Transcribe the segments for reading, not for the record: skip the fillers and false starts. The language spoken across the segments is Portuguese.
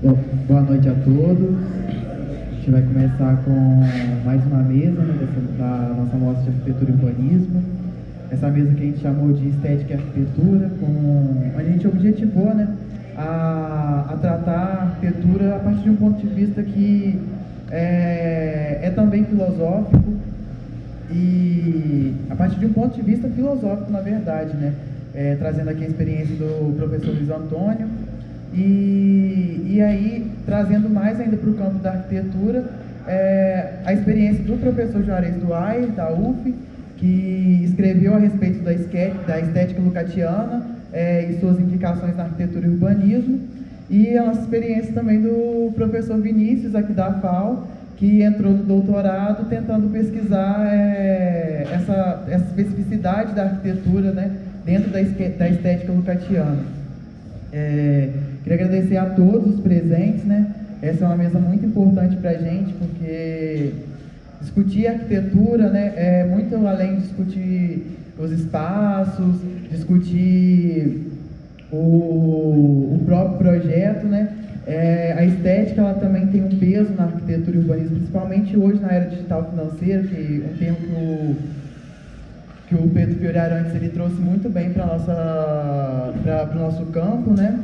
Bom, boa noite a todos. A gente vai começar com mais uma mesa, né, da nossa mostra de arquitetura e urbanismo. Essa mesa que a gente chamou de estética e arquitetura, onde a gente objetivou, né, a tratar a arquitetura a partir de um ponto de vista que é também filosófico, e a partir de um ponto de vista filosófico, na verdade, né, trazendo aqui a experiência do professor Luiz Antônio, e aí trazendo mais ainda para o campo da arquitetura a experiência do professor Juarez Duair, da UF, que escreveu a respeito da estética lucatiana e suas implicações na arquitetura e urbanismo, e a nossa experiência também do professor Vinícius, aqui da FAO, que entrou no doutorado tentando pesquisar essa especificidade da arquitetura, né, dentro da estética lucatiana. Queria agradecer a todos os presentes, né? Essa é uma mesa muito importante para a gente, porque discutir arquitetura, né, é muito além de discutir os espaços, discutir o próprio projeto, né? A estética, ela também tem um peso na arquitetura e urbanismo, principalmente hoje na era digital financeira, que um termo que o Pedro Fiore Arantes ele trouxe muito bem para o nosso campo, né?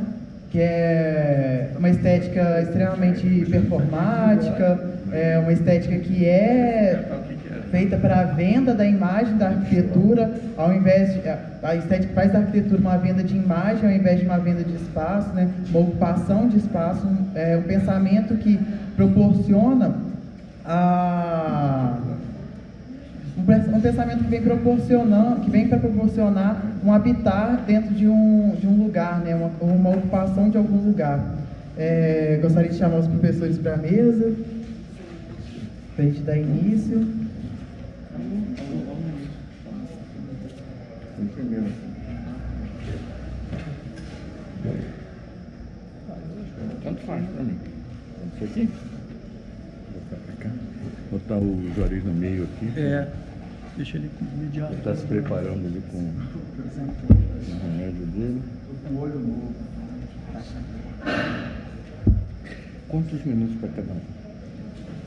Que é uma estética extremamente performática, uma estética que é feita para a venda da imagem da arquitetura, ao invés de, a estética faz da arquitetura uma venda de imagem ao invés de uma venda de espaço, né? Uma ocupação de espaço, um pensamento que proporciona um pensamento que vem para proporcionar um habitar dentro de um lugar, né? Uma ocupação de algum lugar. Gostaria de chamar os professores para a mesa, para a gente dar início. Tanto faz para mim. Isso aqui? Vou botar para cá. Botar o Juarez no meio aqui. Deixa ele mediar. Ele está se preparando ali com o remédio dele. O olho novo. Quantos minutos para cada um?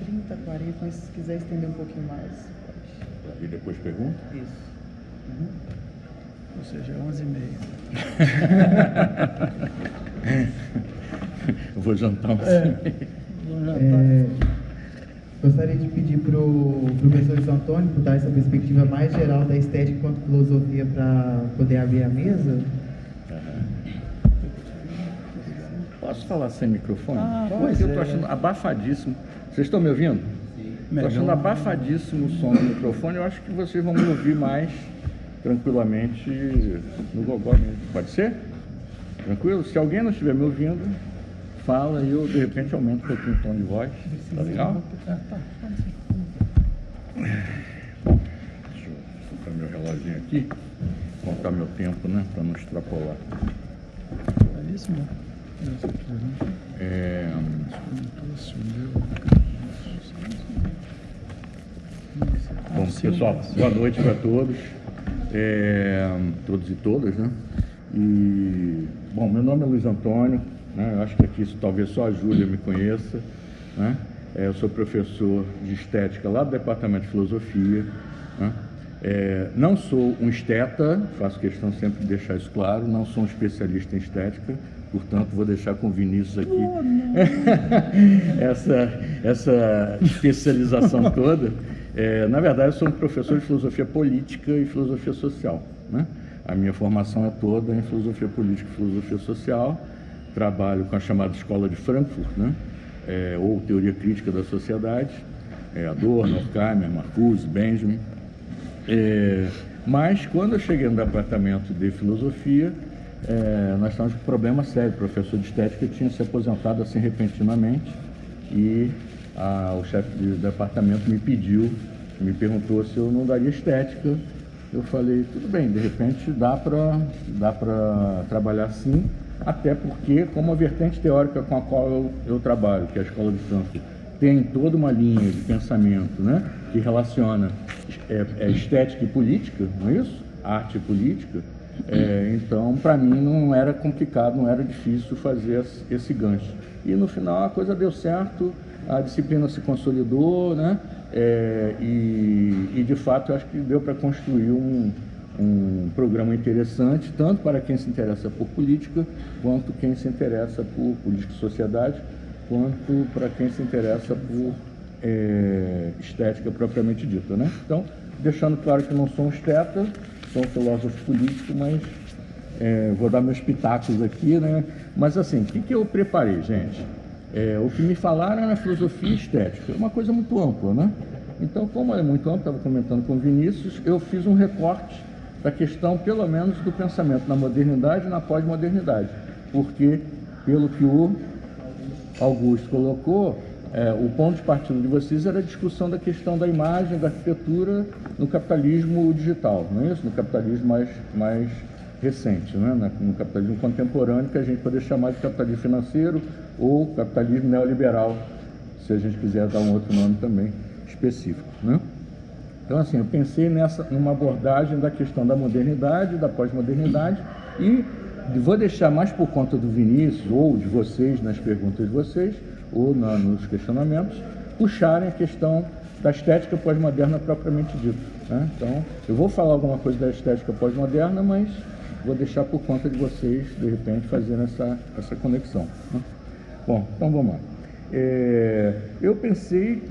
30, 40, mas se quiser estender um pouquinho mais, pode. E depois pergunta? Isso. Ou seja, 11h30. Eu vou jantar Gostaria de pedir para o professor Luiz Antônio por dar essa perspectiva mais geral da estética quanto filosofia para poder abrir a mesa. Posso falar sem microfone? Pois Eu estou achando abafadíssimo. Vocês estão me ouvindo? Estou achando abafadíssimo o som do microfone. Eu acho que vocês vão me ouvir mais tranquilamente no gogó mesmo. Pode ser? Tranquilo? Se alguém não estiver me ouvindo, fala e eu de repente aumento um pouquinho o tom de voz. Tá legal? Bom, deixa eu botar meu reloginho aqui, contar meu tempo, né? Para não extrapolar. Belíssimo. Bom, pessoal, boa noite para todos. Todos e todas, né? E, bom, meu nome é Luiz Antônio, né? Eu acho que aqui talvez só a Júlia me conheça, né? Eu sou professor de estética lá do Departamento de Filosofia, né? Não sou um esteta, faço questão sempre de deixar isso claro, não sou um especialista em estética, portanto vou deixar com o Vinícius aqui essa especialização toda. Na verdade, eu sou um professor de filosofia política e filosofia social, né? A minha formação é toda em filosofia política e filosofia social. Trabalho com a chamada Escola de Frankfurt, né? Ou teoria crítica da sociedade, Adorno, Horkheimer, Marcuse, Benjamin. Mas quando eu cheguei no departamento de filosofia, nós estávamos com um problema sério. O professor de estética tinha se aposentado assim repentinamente e o chefe do departamento me perguntou se eu não daria estética. Eu falei, tudo bem, de repente dá para trabalhar sim, até porque, como a vertente teórica com a qual eu trabalho, que é a Escola de Frankfurt, tem toda uma linha de pensamento, né, que relaciona estética e política, não é isso? Arte e política. Então, para mim, não era complicado, não era difícil fazer esse gancho. E no final a coisa deu certo, a disciplina se consolidou, né? E de fato eu acho que deu para construir um programa interessante, tanto para quem se interessa por política, quanto quem se interessa por política e sociedade, quanto para quem se interessa por estética propriamente dita, né? Então, deixando claro que não sou um esteta, sou um filósofo político, mas vou dar meus pitacos aqui, né? Mas assim, o que eu preparei, gente? O que me falaram era filosofia e estética, é uma coisa muito ampla, né? Então, como é muito amplo, estava comentando com o Vinícius, eu fiz um recorte da questão, pelo menos, do pensamento na modernidade e na pós-modernidade, porque, pelo que o Augusto colocou, o ponto de partida de vocês era a discussão da questão da imagem, da arquitetura no capitalismo digital, não é isso? No capitalismo mais recente, né? No capitalismo contemporâneo, que a gente poderia chamar de capitalismo financeiro ou capitalismo neoliberal, se a gente quiser dar um outro nome também específico, né? Então, assim, eu pensei numa abordagem da questão da modernidade, da pós-modernidade, e vou deixar mais por conta do Vinícius ou de vocês, nas perguntas de vocês, ou nos questionamentos, puxarem a questão da estética pós-moderna propriamente dita, né? Então, eu vou falar alguma coisa da estética pós-moderna, mas vou deixar por conta de vocês, de repente, fazendo essa conexão, né? Bom, então vamos lá. Eu pensei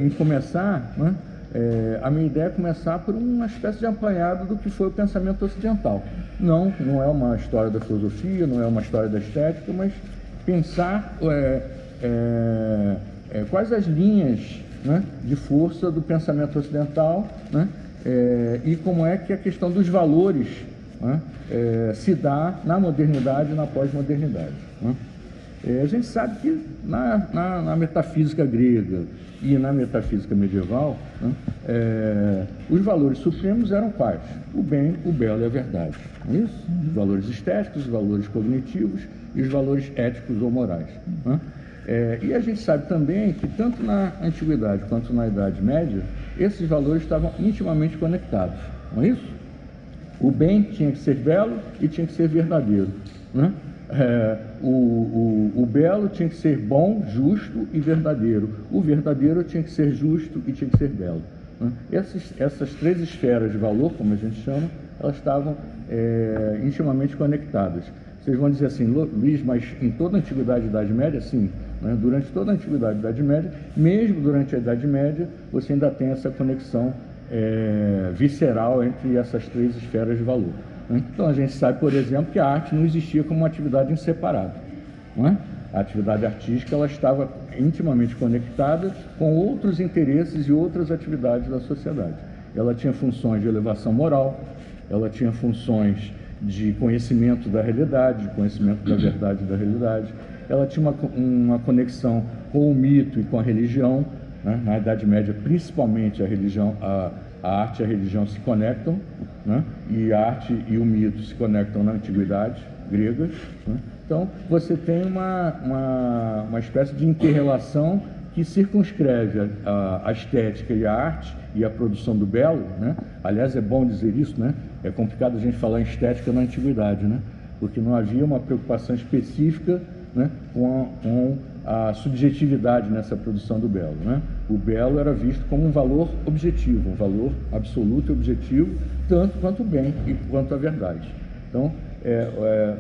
em começar, né? A minha ideia é começar por uma espécie de apanhado do que foi o pensamento ocidental. Não é uma história da filosofia, não é uma história da estética, mas pensar quais as linhas, né, de força do pensamento ocidental, né, e como é que a questão dos valores, né, se dá na modernidade e na pós-modernidade, né? A gente sabe que na metafísica grega e na metafísica medieval, né, os valores supremos eram quais? O bem, o belo e a verdade. Não é isso? Os valores estéticos, os valores cognitivos e os valores éticos ou morais, né? E a gente sabe também que tanto na Antiguidade quanto na Idade Média, esses valores estavam intimamente conectados. Não é isso? O bem tinha que ser belo e tinha que ser verdadeiro, né? O belo tinha que ser bom, justo e verdadeiro. O verdadeiro tinha que ser justo e tinha que ser belo, né? Essas três esferas de valor, como a gente chama, elas estavam intimamente conectadas. Vocês vão dizer assim, Luiz, mas em toda a Antiguidade e Idade Média, sim, né? Durante toda a Antiguidade e Idade Média, mesmo durante a Idade Média, você ainda tem essa conexão visceral entre essas três esferas de valor. Então, a gente sabe, por exemplo, que a arte não existia como uma atividade inseparável, não é? A atividade artística ela estava intimamente conectada com outros interesses e outras atividades da sociedade. Ela tinha funções de elevação moral, ela tinha funções de conhecimento da realidade, de conhecimento da verdade da realidade, ela tinha uma conexão com o mito e com a religião, né? Na Idade Média, principalmente, a arte e a religião se conectam, né? E a arte e o mito se conectam na Antiguidade grega, né? Então, você tem uma espécie de inter-relação que circunscreve a estética e a arte e a produção do belo, né? Aliás, é bom dizer isso, né? É complicado a gente falar em estética na Antiguidade, né? Porque não havia uma preocupação específica, né, com a subjetividade nessa produção do belo, né? O belo era visto como um valor objetivo, um valor absoluto e objetivo, tanto quanto o bem e quanto a verdade. Então,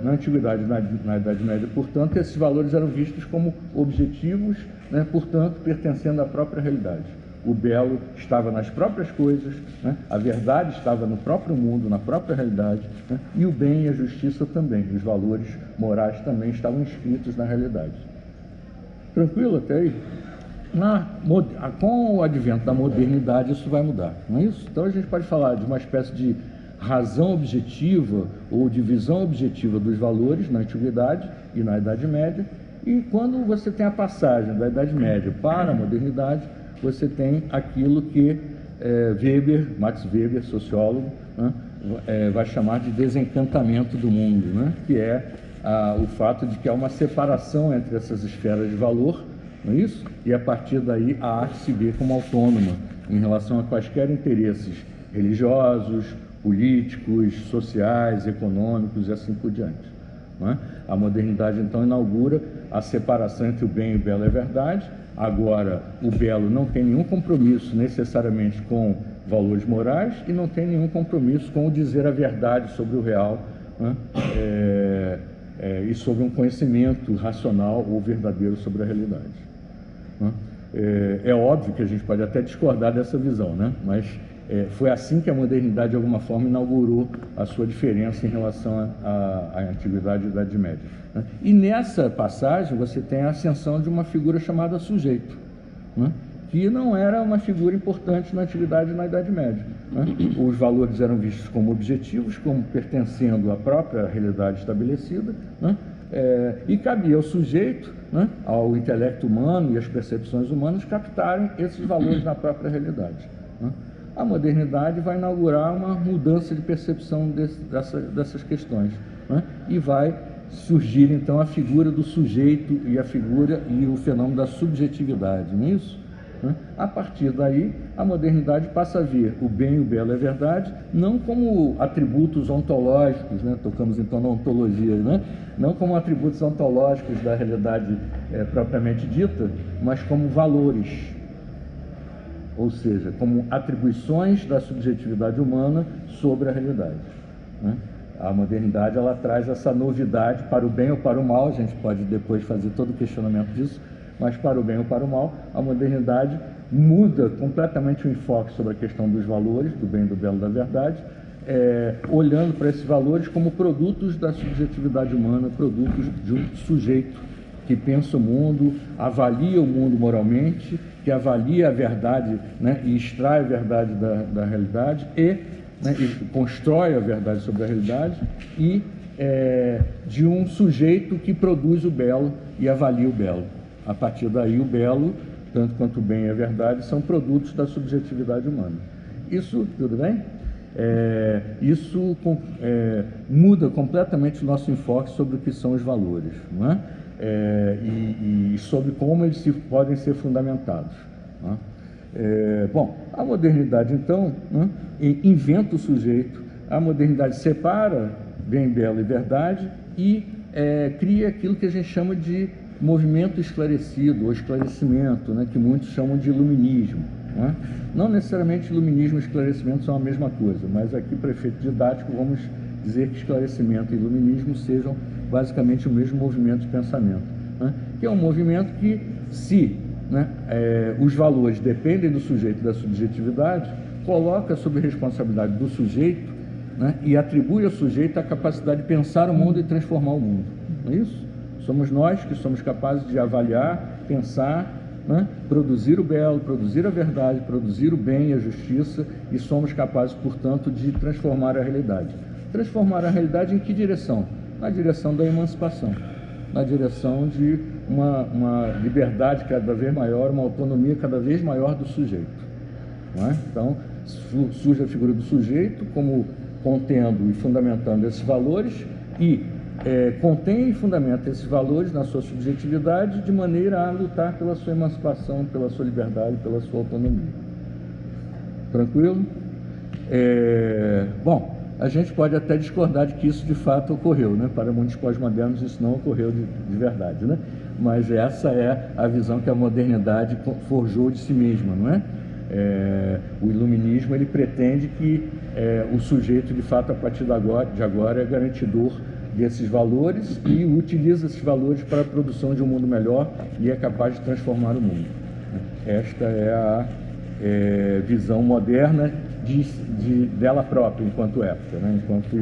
na Antiguidade e na Idade Média, portanto, esses valores eram vistos como objetivos, né, portanto, pertencendo à própria realidade. O belo estava nas próprias coisas, né? A verdade estava no próprio mundo, na própria realidade, né? E o bem e a justiça também, os valores morais também estavam inscritos na realidade. Tranquilo até aí? Com o advento da modernidade, isso vai mudar, não é isso? Então a gente pode falar de uma espécie de razão objetiva ou de visão objetiva dos valores na Antiguidade e na Idade Média, e quando você tem a passagem da Idade Média para a modernidade, você tem aquilo que Max Weber, sociólogo, né, vai chamar de desencantamento do mundo, né, que é o fato de que há uma separação entre essas esferas de valor, não é isso? E a partir daí a arte se vê como autônoma em relação a quaisquer interesses religiosos políticos, sociais, econômicos e assim por diante. Não é? A modernidade, então, inaugura a separação entre o bem e o belo é verdade. Agora, o belo não tem nenhum compromisso necessariamente com valores morais e não tem nenhum compromisso com o dizer a verdade sobre o real, né? E sobre um conhecimento racional ou verdadeiro sobre a realidade. Né? É óbvio que a gente pode até discordar dessa visão, né? Mas foi assim que a modernidade, de alguma forma, inaugurou a sua diferença em relação à Antiguidade e Idade Média. Né? E nessa passagem você tem a ascensão de uma figura chamada sujeito, né? Que não era uma figura importante na Antiguidade e na Idade Média. Né? Os valores eram vistos como objetivos, como pertencendo à própria realidade estabelecida, né? E cabia ao sujeito, né, ao intelecto humano e às percepções humanas captarem esses valores na própria realidade. Né? A modernidade vai inaugurar uma mudança de percepção dessas questões, né? E vai surgir então a figura do sujeito e a figura e o fenômeno da subjetividade, não é isso? A partir daí, a modernidade passa a ver o bem e o belo é verdade, não como atributos ontológicos, né? Tocamos então na ontologia, né? Não como atributos ontológicos da realidade propriamente dita, mas como valores, ou seja, como atribuições da subjetividade humana sobre a realidade. Né? A modernidade, ela traz essa novidade para o bem ou para o mal, a gente pode depois fazer todo o questionamento disso, mas para o bem ou para o mal, a modernidade muda completamente o enfoque sobre a questão dos valores, do bem, do belo, da verdade, olhando para esses valores como produtos da subjetividade humana, produtos de um sujeito que pensa o mundo, avalia o mundo moralmente, que avalia a verdade, né, e extrai a verdade da realidade e constrói a verdade sobre a realidade, e de um sujeito que produz o belo e avalia o belo. A partir daí, o belo, tanto quanto o bem e a verdade, são produtos da subjetividade humana. Isso, tudo bem? Isso muda completamente o nosso enfoque sobre o que são os valores, não é? E sobre como eles podem ser fundamentados. Não é? Bom, a modernidade, então, né, inventa o sujeito, a modernidade separa bem, belo e verdade e cria aquilo que a gente chama de movimento esclarecido, ou esclarecimento, né, que muitos chamam de iluminismo. Não é? Não necessariamente iluminismo e esclarecimento são a mesma coisa, mas aqui, para efeito didático, vamos dizer que esclarecimento e iluminismo sejam basicamente o mesmo movimento de pensamento, né? Que é um movimento que, se os valores dependem do sujeito e da subjetividade, coloca sob responsabilidade do sujeito, né, e atribui ao sujeito a capacidade de pensar o mundo e transformar o mundo. Não é isso? Somos nós que somos capazes de avaliar, pensar, né, produzir o belo, produzir a verdade, produzir o bem e a justiça, e somos capazes, portanto, de transformar a realidade. Transformar a realidade em que direção? Na direção da emancipação, na direção de uma liberdade cada vez maior, uma autonomia cada vez maior do sujeito. Não é? Então, surge a figura do sujeito como contendo e fundamentando esses valores e contém e fundamenta esses valores na sua subjetividade de maneira a lutar pela sua emancipação, pela sua liberdade, pela sua autonomia. Tranquilo? Bom, a gente pode até discordar de que isso de fato ocorreu, né? Para muitos pós-modernos isso não ocorreu de verdade, né? Mas essa é a visão que a modernidade forjou de si mesma, não é? O iluminismo, ele pretende que o sujeito, de fato, a partir de agora é garantidor desses valores e utiliza esses valores para a produção de um mundo melhor e é capaz de transformar o mundo. Esta é a visão moderna dela própria, enquanto época, né? Enquanto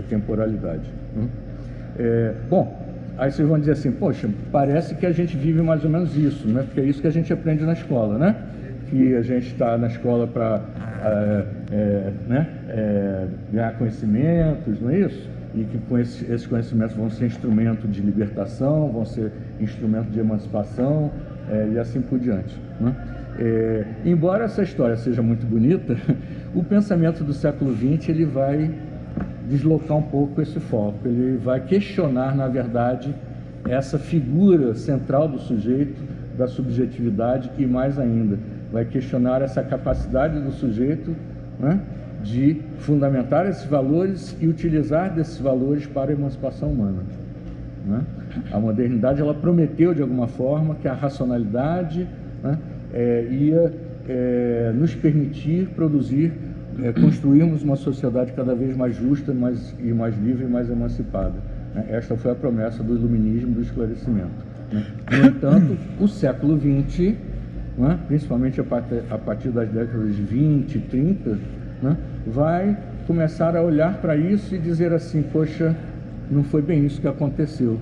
temporalidade. Bom, aí vocês vão dizer assim, poxa, parece que a gente vive mais ou menos isso, né? Porque é isso que a gente aprende na escola, né? Que a gente está na escola para ganhar conhecimentos, não é isso? E que com esses conhecimentos vão ser instrumento de libertação, vão ser instrumento de emancipação e assim por diante, né? Embora essa história seja muito bonita, o pensamento do século XX ele vai deslocar um pouco esse foco, ele vai questionar, na verdade, essa figura central do sujeito, da subjetividade e, mais ainda, vai questionar essa capacidade do sujeito, né, de fundamentar esses valores e utilizar desses valores para a emancipação humana, né? A modernidade, ela prometeu de alguma forma que a racionalidade, né, ia nos permitir produzir, construirmos uma sociedade cada vez mais justa, mais livre e mais emancipada, né? Esta foi a promessa do iluminismo e do esclarecimento, né? No entanto, o século XX, né, principalmente a partir das décadas de 20, 30, né, vai começar a olhar para isso e dizer assim: poxa, não foi bem isso que aconteceu.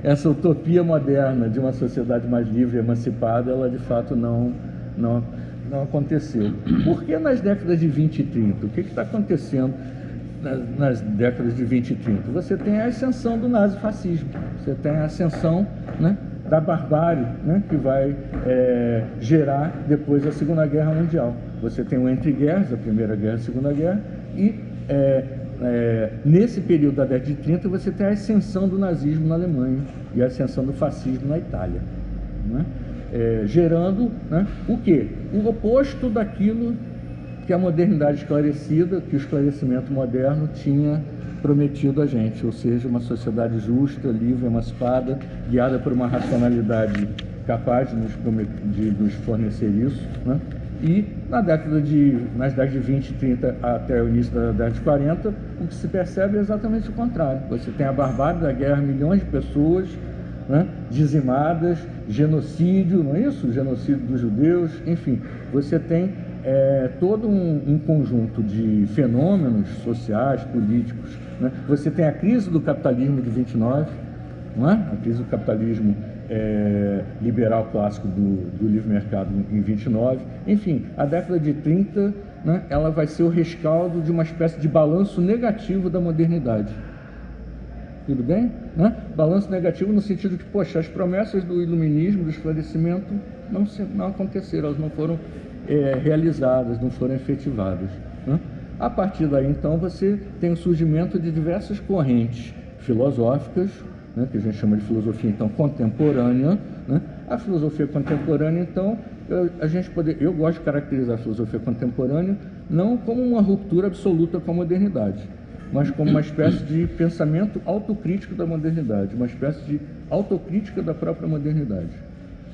Essa utopia moderna de uma sociedade mais livre e emancipada, ela de fato não aconteceu. Porque nas décadas de 20 e 30, o que está acontecendo nas décadas de 20 e 30? Você tem a ascensão do nazifascismo, você tem a ascensão, né, da barbárie, né, que vai gerar depois a Segunda Guerra Mundial. Você tem o entre guerras, a Primeira Guerra e a Segunda Guerra, e nesse período da década de 30 você tem a ascensão do nazismo na Alemanha e a ascensão do fascismo na Itália, né? Gerando, né, o quê? O oposto daquilo que a modernidade esclarecida, que o esclarecimento moderno tinha prometido a gente, ou seja, uma sociedade justa, livre, emancipada, guiada por uma racionalidade capaz de nos fornecer isso, né? E nas décadas de 20, 30 até o início da década de 40, o que se percebe é exatamente o contrário. Você tem a barbárie da guerra, milhões de pessoas, né, dizimadas, genocídio, não é isso? Genocídio dos judeus, enfim. Você tem todo um conjunto de fenômenos sociais, políticos, né? Você tem a crise do capitalismo de 29, não é? A crise do capitalismo liberal clássico do livre mercado em 29. Enfim, a década de 30, né, ela vai ser o rescaldo de uma espécie de balanço negativo da modernidade. Tudo bem? Né? Balanço negativo no sentido que, poxa, as promessas do iluminismo, do esclarecimento, não aconteceram, elas não foram realizadas, não foram efetivadas, né? A partir daí, então, você tem o surgimento de diversas correntes filosóficas, né, que a gente chama de filosofia, então, contemporânea, né? A filosofia contemporânea, então, eu gosto de caracterizar a filosofia contemporânea não como uma ruptura absoluta com a modernidade, mas como uma espécie de pensamento autocrítico da modernidade, uma espécie de autocrítica da própria modernidade,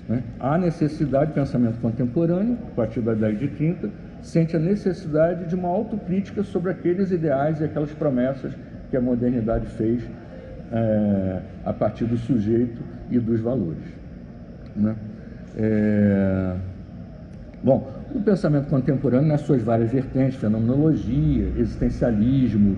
né? Há necessidade de pensamento contemporâneo, a partir da década de 30, sente a necessidade de uma autocrítica sobre aqueles ideais e aquelas promessas que a modernidade fez a partir do sujeito e dos valores, né? Bom, o pensamento contemporâneo, nas suas várias vertentes, fenomenologia, existencialismo,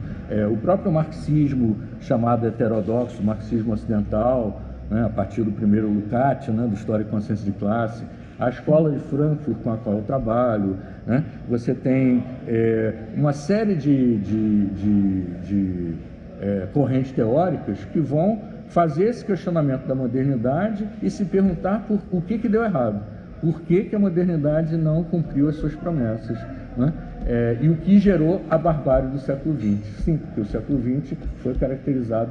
o próprio marxismo chamado heterodoxo, marxismo ocidental, né, a partir do primeiro Lukács, né, do História e Consciência de Classe, a escola de Frankfurt com a qual eu trabalho, né, você tem uma série de correntes teóricas que vão fazer esse questionamento da modernidade e se perguntar por o que deu errado. Por que a modernidade não cumpriu as suas promessas, né? E o que gerou a barbárie do século XX. Sim, porque o século XX foi caracterizado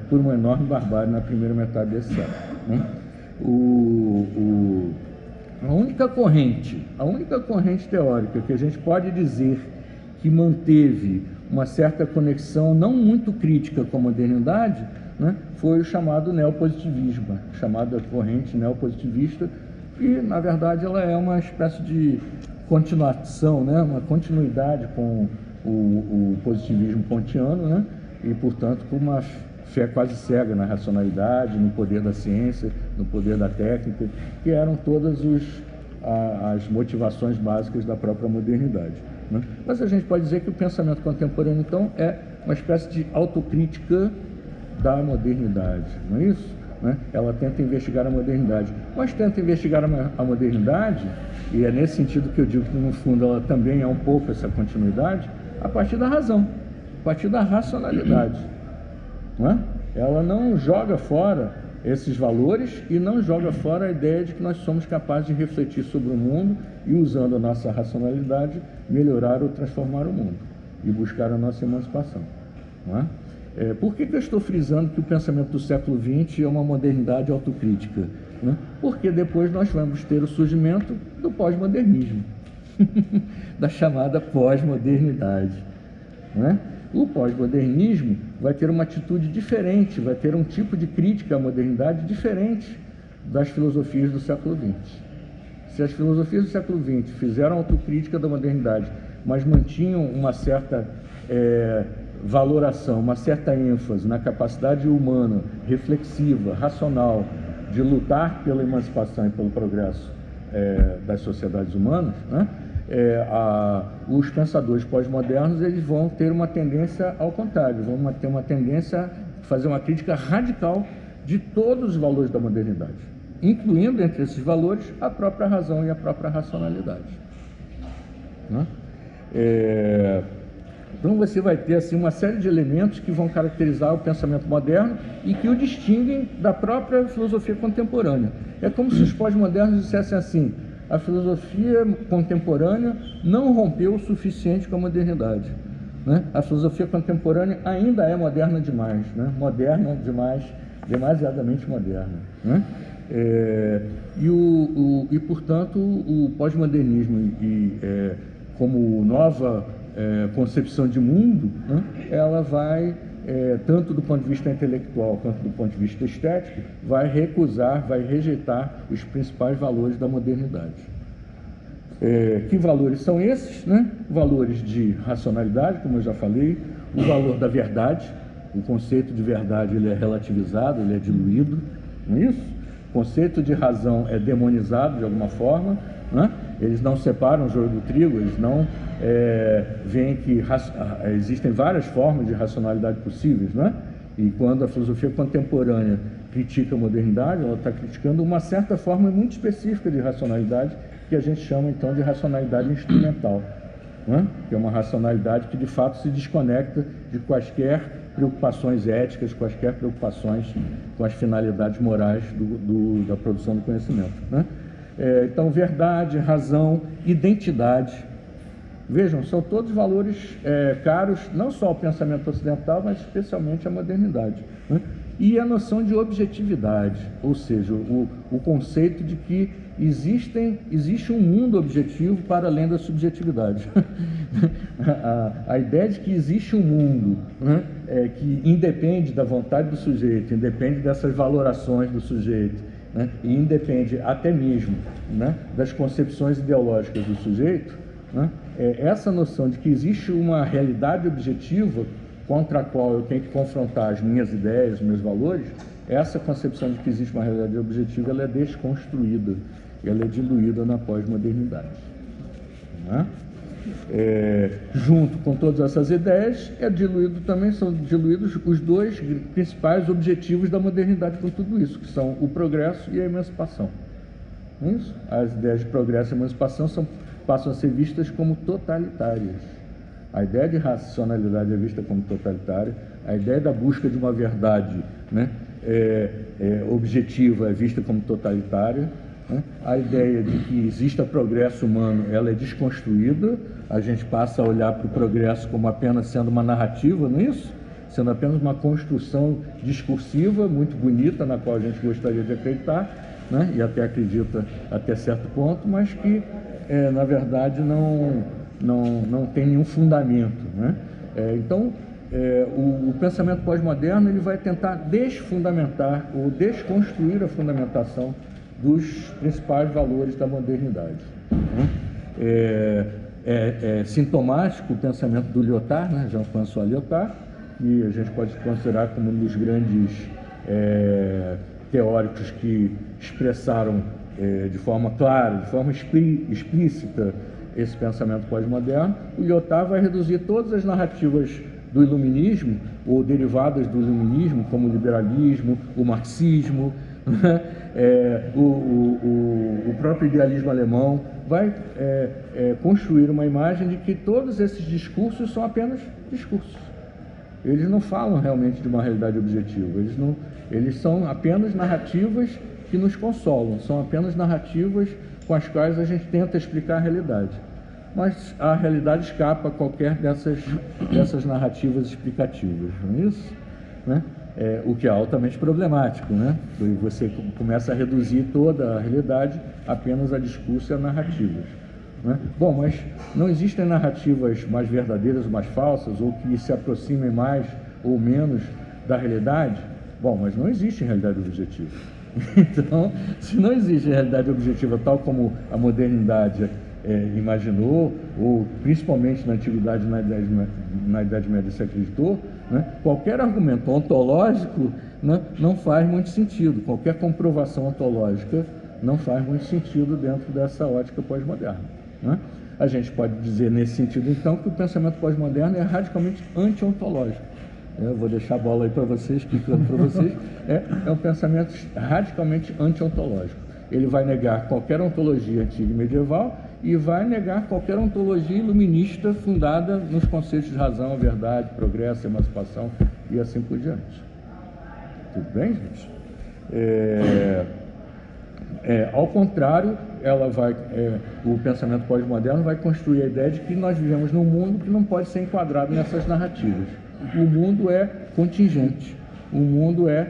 por uma enorme barbárie na primeira metade desse século, né? A única corrente teórica que a gente pode dizer que manteve uma certa conexão não muito crítica com a modernidade, né, foi o chamado neopositivismo, chamada corrente neopositivista, e, na verdade, ela é uma espécie de continuação, né? Uma continuidade com o positivismo kantiano, né? E, portanto, com uma fé quase cega na racionalidade, no poder da ciência, no poder da técnica, que eram todas as motivações básicas da própria modernidade, né? Mas a gente pode dizer que o pensamento contemporâneo, então, é uma espécie de autocrítica da modernidade, não é isso? Né? Ela tenta investigar a modernidade, mas tenta investigar a modernidade, e é nesse sentido que eu digo que, no fundo, ela também é um pouco essa continuidade, a partir da razão, a partir da racionalidade, não é? Ela não joga fora esses valores e não joga fora a ideia de que nós somos capazes de refletir sobre o mundo e, usando a nossa racionalidade, melhorar ou transformar o mundo e buscar a nossa emancipação, não é? Por que eu estou frisando que o pensamento do século XX é uma modernidade autocrítica, né? Porque depois nós vamos ter o surgimento do pós-modernismo, da chamada pós-modernidade, né? O pós-modernismo vai ter uma atitude diferente, vai ter um tipo de crítica à modernidade diferente das filosofias do século XX. Se as filosofias do século XX fizeram autocrítica da modernidade, mas mantinham uma certa valoração, uma certa ênfase na capacidade humana, reflexiva, racional, de lutar pela emancipação e pelo progresso das sociedades humanas, né? Os pensadores pós-modernos, eles vão ter uma tendência ao contrário, vão ter uma tendência a fazer uma crítica radical de todos os valores da modernidade, incluindo entre esses valores a própria razão e a própria racionalidade, né? Então você vai ter assim uma série de elementos que vão caracterizar o pensamento moderno e que o distinguem da própria filosofia contemporânea. É como se os pós-modernos dissessem assim: a filosofia contemporânea não rompeu o suficiente com a modernidade, né? A filosofia contemporânea ainda é moderna demais, né? Moderna demais, demasiadamente moderna, né? Portanto, o pós-modernismo como nova concepção de mundo, né? Ela vai, tanto do ponto de vista intelectual quanto do ponto de vista estético, vai recusar, vai rejeitar os principais valores da modernidade. Que valores são esses, né? Valores de racionalidade, como eu já falei, o valor da verdade. O conceito de verdade, ele é relativizado, ele é diluído, não é isso? O conceito de razão é demonizado de alguma forma, né? Eles não separam o joio do trigo, eles não veem que existem várias formas de racionalidade possíveis, né? E quando a filosofia contemporânea critica a modernidade, ela está criticando uma certa forma muito específica de racionalidade, que a gente chama então de racionalidade instrumental, né? Que é uma racionalidade que de fato se desconecta de quaisquer preocupações éticas, quaisquer preocupações com as finalidades morais da produção do conhecimento, né? Então, verdade, razão, identidade, vejam, são todos valores caros, não só ao pensamento ocidental, mas especialmente à modernidade, né? E a noção de objetividade, ou seja, o conceito de que existe um mundo objetivo para além da subjetividade. A ideia de que existe um mundo, né, que independe da vontade do sujeito, independe dessas valorações do sujeito, né, e independe até mesmo, né, das concepções ideológicas do sujeito, né, essa noção de que existe uma realidade objetiva contra a qual eu tenho que confrontar as minhas ideias, os meus valores, essa concepção de que existe uma realidade objetiva, ela é desconstruída, ela é diluída na pós-modernidade, né? Junto com todas essas ideias, são diluídos os dois principais objetivos da modernidade com tudo isso, que são o progresso e a emancipação. Não é isso? As ideias de progresso e emancipação passam a ser vistas como totalitárias. A ideia de racionalidade é vista como totalitária, a ideia da busca de uma verdade, né, objetiva é vista como totalitária, né? A ideia de que exista progresso humano, ela é desconstruída, a gente passa a olhar para o progresso como apenas sendo uma narrativa, não é isso? Sendo apenas uma construção discursiva muito bonita, na qual a gente gostaria de acreditar, né? E até acredita até certo ponto, mas que, na verdade, não tem nenhum fundamento, né? Então, o pensamento pós-moderno, ele vai tentar desfundamentar ou desconstruir a fundamentação dos principais valores da modernidade, né? É sintomático o pensamento do Lyotard, né? Jean-François Lyotard, que a gente pode considerar como um dos grandes teóricos que expressaram de forma clara, de forma explícita, esse pensamento pós-moderno. O Lyotard vai reduzir todas as narrativas do iluminismo, ou derivadas do iluminismo, como o liberalismo, o marxismo, o próprio idealismo alemão, vai construir uma imagem de que todos esses discursos são apenas discursos. Eles não falam realmente de uma realidade objetiva, eles são apenas narrativas que nos consolam, são apenas narrativas com as quais a gente tenta explicar a realidade. Mas a realidade escapa a qualquer dessas narrativas explicativas, não é isso? Né? O que é altamente problemático, né? Você começa a reduzir toda a realidade apenas a discurso e a narrativas. né? Bom, mas não existem narrativas mais verdadeiras ou mais falsas, ou que se aproximem mais ou menos da realidade? Bom, mas não existe realidade objetiva. Então, se não existe realidade objetiva tal como a modernidade imaginou, ou principalmente na Antiguidade, na Idade Média se acreditou, né, qualquer argumento ontológico, né, não faz muito sentido, qualquer comprovação ontológica não faz muito sentido dentro dessa ótica pós-moderna, né? A gente pode dizer nesse sentido, então, que o pensamento pós-moderno é radicalmente anti-ontológico. Eu vou deixar a bola aí para vocês, explicando para vocês. É um pensamento radicalmente anti-ontológico. Ele vai negar qualquer ontologia antiga e medieval e vai negar qualquer ontologia iluminista fundada nos conceitos de razão, verdade, progresso, emancipação e assim por diante. Tudo bem, gente? Ao contrário, o pensamento pós-moderno vai construir a ideia de que nós vivemos num mundo que não pode ser enquadrado nessas narrativas. O mundo é contingente, o mundo é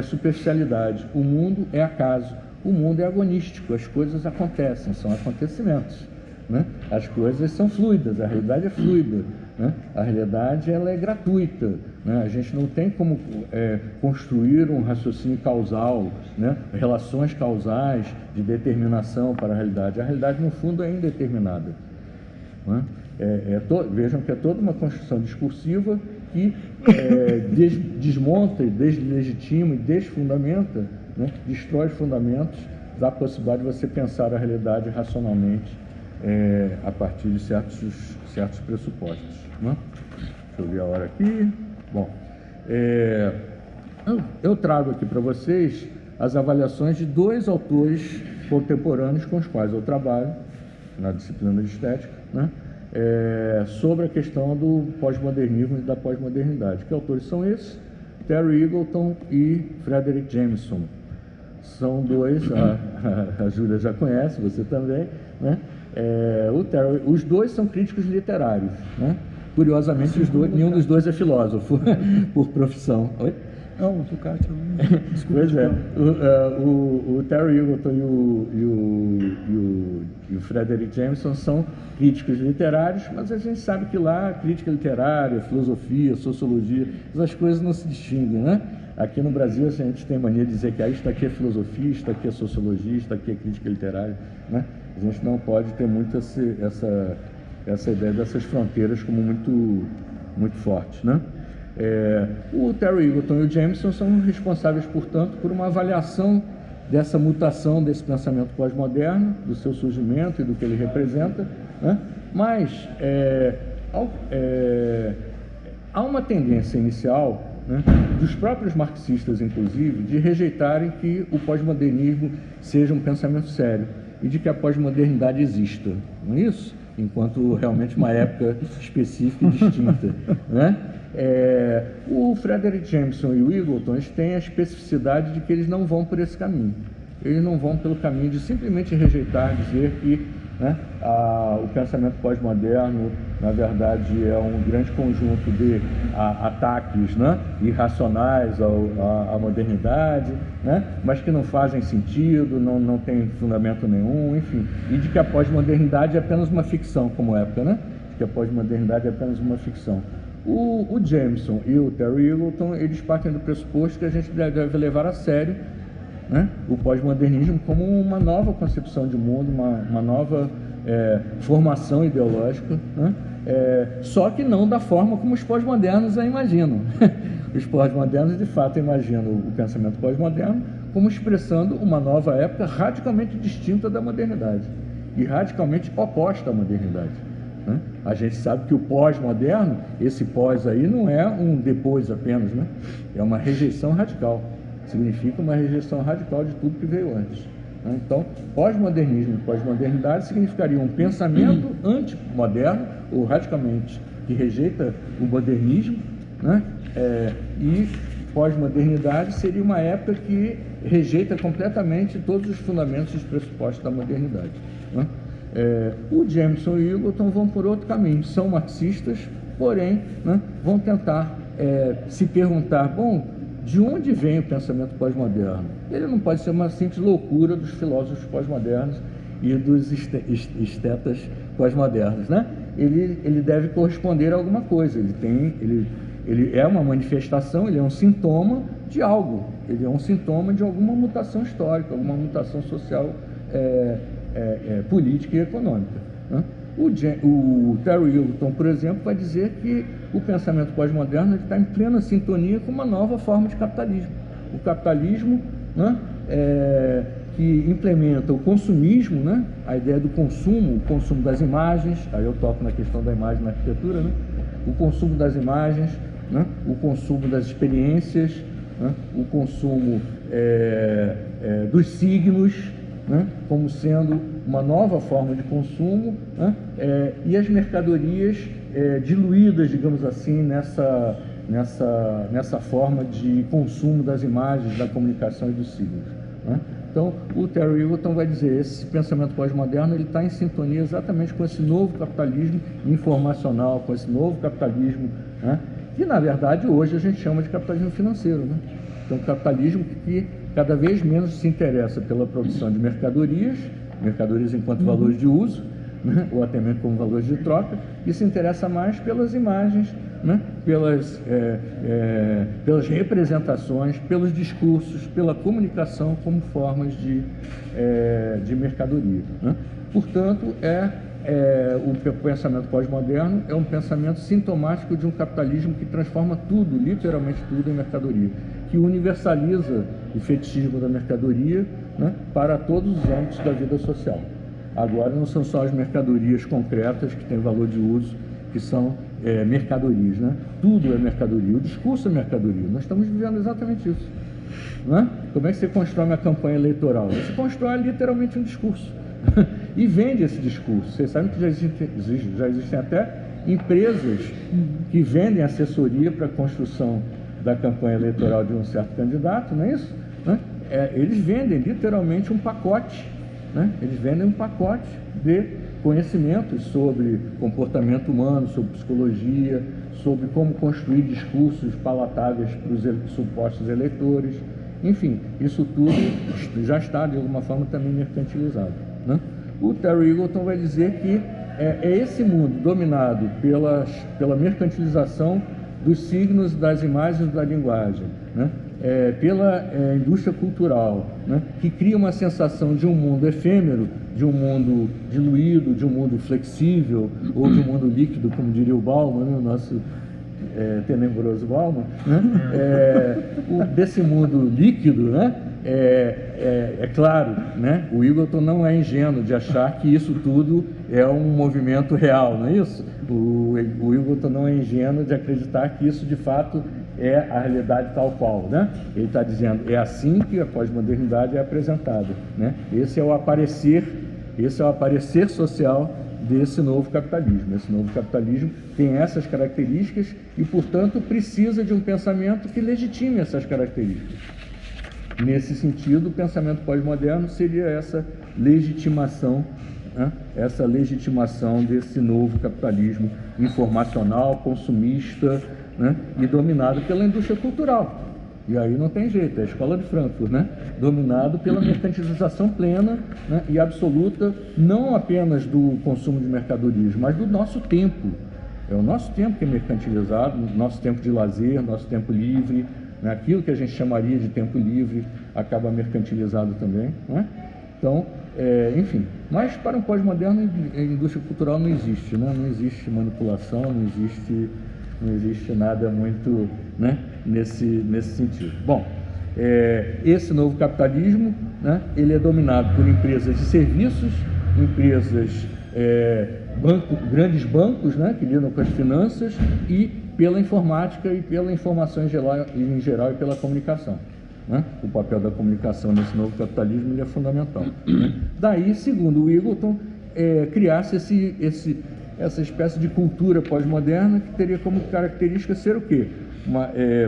superficialidade, o mundo é acaso, o mundo é agonístico, as coisas acontecem, são acontecimentos, né? As coisas são fluidas, a realidade é fluida, né? A realidade ela é gratuita, né? A gente não tem como construir um raciocínio causal, né? Relações causais de determinação para a realidade no fundo é indeterminada, né? Vejam que é toda uma construção discursiva que desmonta, deslegitima e desfundamenta, né? Destrói os fundamentos da possibilidade de você pensar a realidade racionalmente a partir de certos pressupostos, né? Deixa eu ver a hora aqui. Bom, eu trago aqui para vocês as avaliações de dois autores contemporâneos com os quais eu trabalho na disciplina de estética, né? Sobre a questão do pós-modernismo e da pós-modernidade. Que autores são esses? Terry Eagleton e Frederick Jameson. São dois, a Júlia já conhece, você também, né? Os dois são críticos literários, né? Curiosamente, nenhum dos dois é filósofo por profissão. Oi? Não, o Ducati. Pois é, o Terry Eagleton e o Frederick Jameson são críticos literários, mas a gente sabe que lá crítica literária, filosofia, sociologia, essas coisas não se distinguem, né? Aqui no Brasil a gente tem mania de dizer que isto aqui é filosofia, isto aqui é sociologia, isto aqui é crítica literária, né? A gente não pode ter muito essa ideia dessas fronteiras como muito fortes, né? O Terry Eagleton e o Jameson são responsáveis, portanto, por uma avaliação dessa mutação desse pensamento pós-moderno, do seu surgimento e do que ele representa, né? Mas há uma tendência inicial, né, dos próprios marxistas, inclusive, de rejeitarem que o pós-modernismo seja um pensamento sério e de que a pós-modernidade exista, não é isso? Enquanto realmente uma época específica e distinta, né? O Frederick Jameson e o Eagleton têm a especificidade de que eles não vão por esse caminho. Eles não vão pelo caminho de simplesmente rejeitar, dizer que, né, o pensamento pós-moderno, na verdade, é um grande conjunto de ataques, né, irracionais à modernidade, né, mas que não fazem sentido, não tem fundamento nenhum, enfim, e de que a pós-modernidade é apenas uma ficção como época, né? De que a pós-modernidade é apenas uma ficção. O Jameson e o Terry Eagleton, eles partem do pressuposto que a gente deve levar a sério, né, o pós-modernismo como uma nova concepção de mundo, uma nova formação ideológica, né? Só que não da forma como os pós-modernos a imaginam. Os pós-modernos, de fato, imaginam o pensamento pós-moderno como expressando uma nova época radicalmente distinta da modernidade e radicalmente oposta à modernidade, né? A gente sabe que o pós-moderno, esse pós aí não é um depois apenas, né? É uma rejeição radical. Significa uma rejeição radical de tudo que veio antes, né? Então, pós-modernismo e pós-modernidade significaria um pensamento antimoderno, ou radicalmente, que rejeita o modernismo, né? E pós-modernidade seria uma época que rejeita completamente todos os fundamentos e os pressupostos da modernidade, né? O Jameson e o Eagleton vão por outro caminho, são marxistas, porém, né, vão tentar se perguntar, bom, de onde vem o pensamento pós-moderno? Ele não pode ser uma simples loucura dos filósofos pós-modernos e dos estetas pós-modernos, né? Ele deve corresponder a alguma coisa, ele é uma manifestação, ele é um sintoma de algo, ele é um sintoma de alguma mutação histórica, alguma mutação social, política e econômica, né? O Terry Eagleton, por exemplo, vai dizer que o pensamento pós-moderno está em plena sintonia com uma nova forma de capitalismo. O capitalismo, né, que implementa o consumismo, né, a ideia do consumo, o consumo das imagens, aí eu toco na questão da imagem na arquitetura, né, o consumo das imagens, né, o consumo das experiências, né, o consumo dos signos, né, como sendo uma nova forma de consumo, né, e as mercadorias diluídas, digamos assim, nessa forma de consumo das imagens, da comunicação e dos signos, né? Então, o Terry Eagleton vai dizer, esse pensamento pós-moderno ele está em sintonia exatamente com esse novo capitalismo informacional, com esse novo capitalismo, né, que, na verdade, hoje a gente chama de capitalismo financeiro, né? Então, capitalismo que cada vez menos se interessa pela produção de mercadorias enquanto valores de uso, né, ou até mesmo como valores de troca, e se interessa mais pelas imagens, né, pelas representações, pelos discursos, pela comunicação como formas de mercadoria, né? Portanto, o pensamento pós-moderno é um pensamento sintomático de um capitalismo que transforma tudo, literalmente tudo, em mercadoria, que universaliza o fetichismo da mercadoria, né, para todos os âmbitos da vida social. Agora não são só as mercadorias concretas que têm valor de uso, que são mercadorias, né? Tudo é mercadoria, o discurso é mercadoria. Nós estamos vivendo exatamente isso, né? Como é que você constrói uma campanha eleitoral? Você constrói literalmente um discurso e vende esse discurso. Vocês sabem que já existem até empresas que vendem assessoria para a construção da campanha eleitoral de um certo candidato, não é isso? Né? Eles vendem literalmente um pacote, né? Eles vendem um pacote de conhecimentos sobre comportamento humano, sobre psicologia, sobre como construir discursos palatáveis para os supostos eleitores. Enfim, isso tudo já está, de alguma forma, também mercantilizado, né? O Terry Eagleton vai dizer que é esse mundo dominado pela mercantilização dos signos, das imagens, da linguagem, né? Pela indústria cultural, né, que cria uma sensação de um mundo efêmero, de um mundo diluído, de um mundo flexível, ou de um mundo líquido, como diria o Bauman, né, o nosso tenebroso Bauman, né? Desse mundo líquido, né? É claro, né, o Eagleton não é ingênuo de achar que isso tudo é um movimento real, não é isso? O Eagleton não é ingênuo de acreditar que isso de fato é a realidade tal qual, né? Ele está dizendo, é assim que a pós-modernidade é apresentada, né? Esse é o aparecer social desse novo capitalismo. Esse novo capitalismo tem essas características e, portanto, precisa de um pensamento que legitime essas características. Nesse sentido, o pensamento pós-moderno seria essa legitimação, né? Essa legitimação desse novo capitalismo informacional, consumista, né? E dominado pela indústria cultural. E aí não tem jeito, é a escola de Frankfurt, né? Dominado pela mercantilização plena, né, e absoluta, não apenas do consumo de mercadorias, mas do nosso tempo. É o nosso tempo que é mercantilizado, nosso tempo de lazer, nosso tempo livre, né? Aquilo que a gente chamaria de tempo livre acaba mercantilizado também, né? Então, enfim, mas para um pós-moderno, a indústria cultural não existe, né? Não existe manipulação, não existe nada muito, né, nesse sentido. Bom, esse novo capitalismo, né, ele é dominado por empresas de serviços, empresas, grandes bancos, né, que lidam com as finanças, e pela informática e pela informação em geral e pela comunicação, né? O papel da comunicação nesse novo capitalismo ele é fundamental, né? Daí, segundo o Eagleton, criasse essa espécie de cultura pós-moderna que teria como característica ser o quê?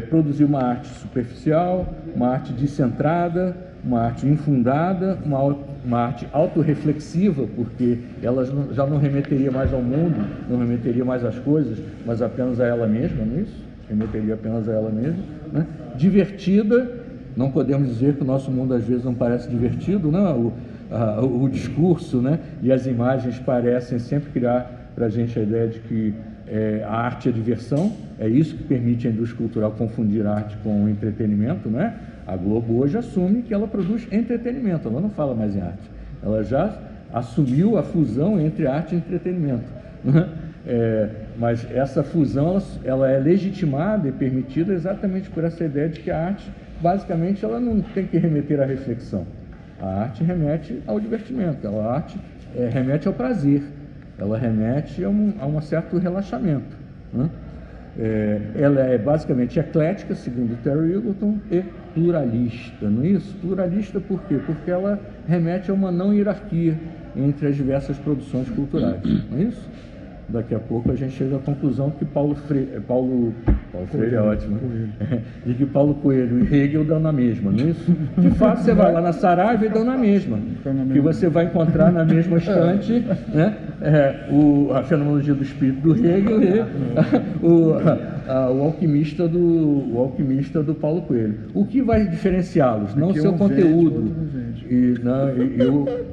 Produzir uma arte superficial, uma arte descentrada, uma arte infundada, uma arte autorreflexiva, porque ela já não remeteria mais ao mundo, não remeteria mais às coisas, mas apenas a ela mesma, não é isso? Remeteria apenas a ela mesma, né? Divertida, não podemos dizer que o nosso mundo às vezes não parece divertido, não? o discurso, né, e as imagens parecem sempre criar para a gente a ideia de que a arte é diversão, é isso que permite a indústria cultural confundir arte com entretenimento, né? A Globo hoje assume que ela produz entretenimento, ela não fala mais em arte, ela já assumiu a fusão entre arte e entretenimento, né? Mas essa fusão ela é legitimada e permitida exatamente por essa ideia de que a arte, basicamente, ela não tem que remeter à reflexão. A arte remete ao divertimento, a arte remete ao prazer, ela remete a um certo relaxamento, né? Ela é basicamente eclética, segundo Terry Eagleton, e pluralista, não é isso? Pluralista por quê? Porque ela remete a uma não hierarquia entre as diversas produções culturais, não é isso? Daqui a pouco a gente chega à conclusão que Paulo Freire é ótimo, de que Paulo Coelho e Hegel dão na mesma, não é isso? De fato, você vai lá na Saraiva e dão na mesma, que você vai encontrar na mesma estante, né, a fenomenologia do espírito do Hegel e o alquimista do Paulo Coelho. O que vai diferenciá-los? Não o seu conteúdo,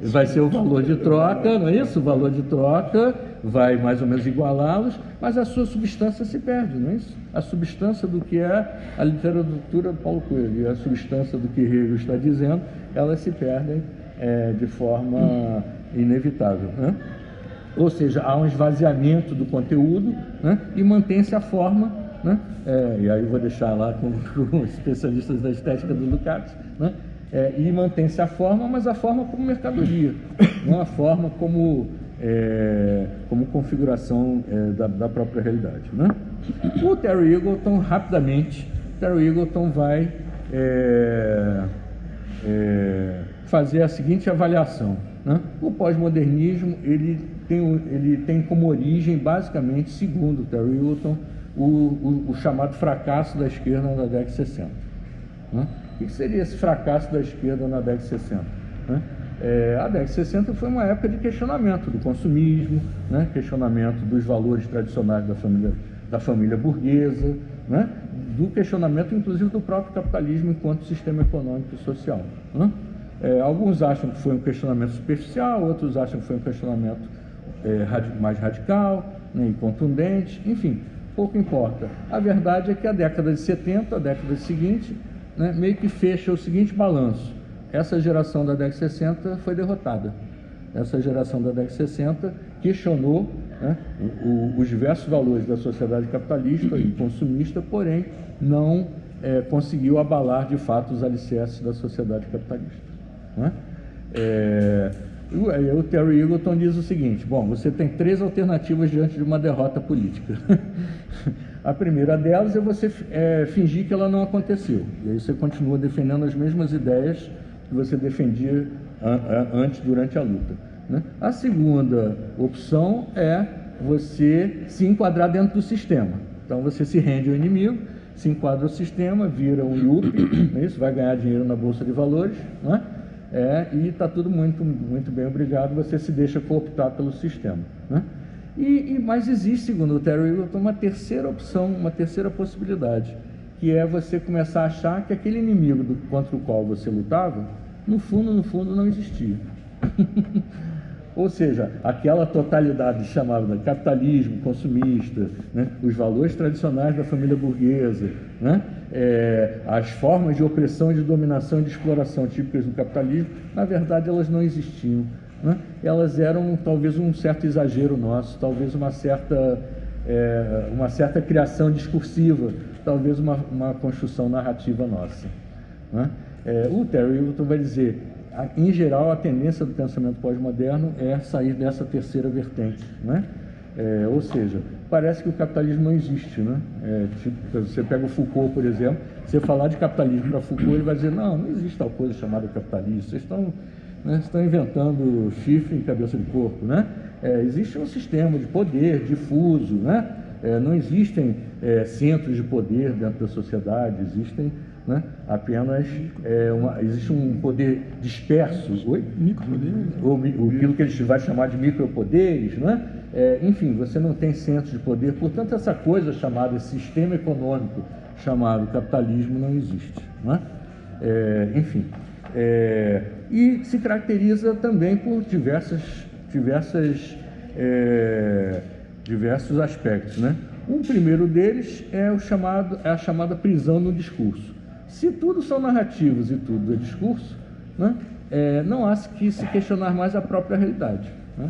vai ser o valor de troca, não é isso? O valor de troca vai mais ou menos igualá-los, mas a sua substância se perde, não é isso? A substância do que é a literatura do Paulo Coelho e a substância do que Hegel está dizendo, elas se perdem de forma inevitável, né? Ou seja, há um esvaziamento do conteúdo, né? E mantém-se a forma, né? E aí eu vou deixar lá com os especialistas da estética do Lukács, né? E mantém-se a forma, mas a forma como mercadoria, não a forma como configuração da própria realidade, né? O Terry Eagleton, rapidamente, vai fazer a seguinte avaliação, né? O pós-modernismo ele tem como origem, basicamente, segundo Terry Eagleton, o chamado fracasso da esquerda na década de 60, né? O que seria esse fracasso da esquerda na década de 60, né? A década de 60 foi uma época de questionamento do consumismo, né? Questionamento dos valores tradicionais da família burguesa, né? Do questionamento, inclusive, do próprio capitalismo enquanto sistema econômico e social, né? Alguns acham que foi um questionamento superficial, outros acham que foi um questionamento mais radical, né, e contundente, enfim, pouco importa. A verdade é que a década de 70, a década seguinte, né, meio que fecha o seguinte balanço: essa geração da década de 60 foi derrotada. Essa geração da década de 60 questionou, né, os diversos valores da sociedade capitalista e consumista, porém não conseguiu abalar de fato os alicerces da sociedade capitalista, né? O Terry Eagleton diz o seguinte: bom, você tem 3 alternativas diante de uma derrota política. A primeira delas é você fingir que ela não aconteceu, e aí você continua defendendo as mesmas ideias que você defendia antes, durante a luta, né? A segunda opção é você se enquadrar dentro do sistema. Então você se rende ao inimigo, se enquadra o sistema, vira um yuppie, né? Isso, vai ganhar dinheiro na Bolsa de Valores, né? E está tudo muito, muito bem, obrigado, você se deixa cooptar pelo sistema, né? Mas existe, segundo o Terry Eagleton, uma terceira opção, uma terceira possibilidade, que é você começar a achar que aquele inimigo contra o qual você lutava, no fundo não existia. Ou seja, aquela totalidade chamada de capitalismo consumista, né, os valores tradicionais da família burguesa, né, as formas de opressão, de dominação e de exploração típicas do capitalismo, na verdade elas não existiam, né? Elas eram talvez um certo exagero nosso, talvez uma certa criação discursiva, talvez uma construção narrativa nossa, né? O Terry Eagleton vai dizer: em geral, a tendência do pensamento pós-moderno é sair dessa terceira vertente, né? Ou seja, parece que o capitalismo não existe, né? Tipo, você pega o Foucault, por exemplo, você falar de capitalismo para Foucault, ele vai dizer: não existe tal coisa chamada capitalismo, vocês estão inventando chifre em cabeça de porco, né? Existe um sistema de poder difuso, né? Não existem centros de poder dentro da sociedade, existem, né, apenas existe um poder disperso, micropoderes, ou aquilo que eles vai chamar de micropoderes, né? Enfim, você não tem centros de poder, portanto essa coisa chamada, esse sistema econômico chamado capitalismo não existe, né? Enfim, E se caracteriza também por diversos aspectos, né? Um primeiro deles é a chamada prisão no discurso. Se tudo são narrativas e tudo é discurso, né? Não há que se questionar mais a própria realidade, né?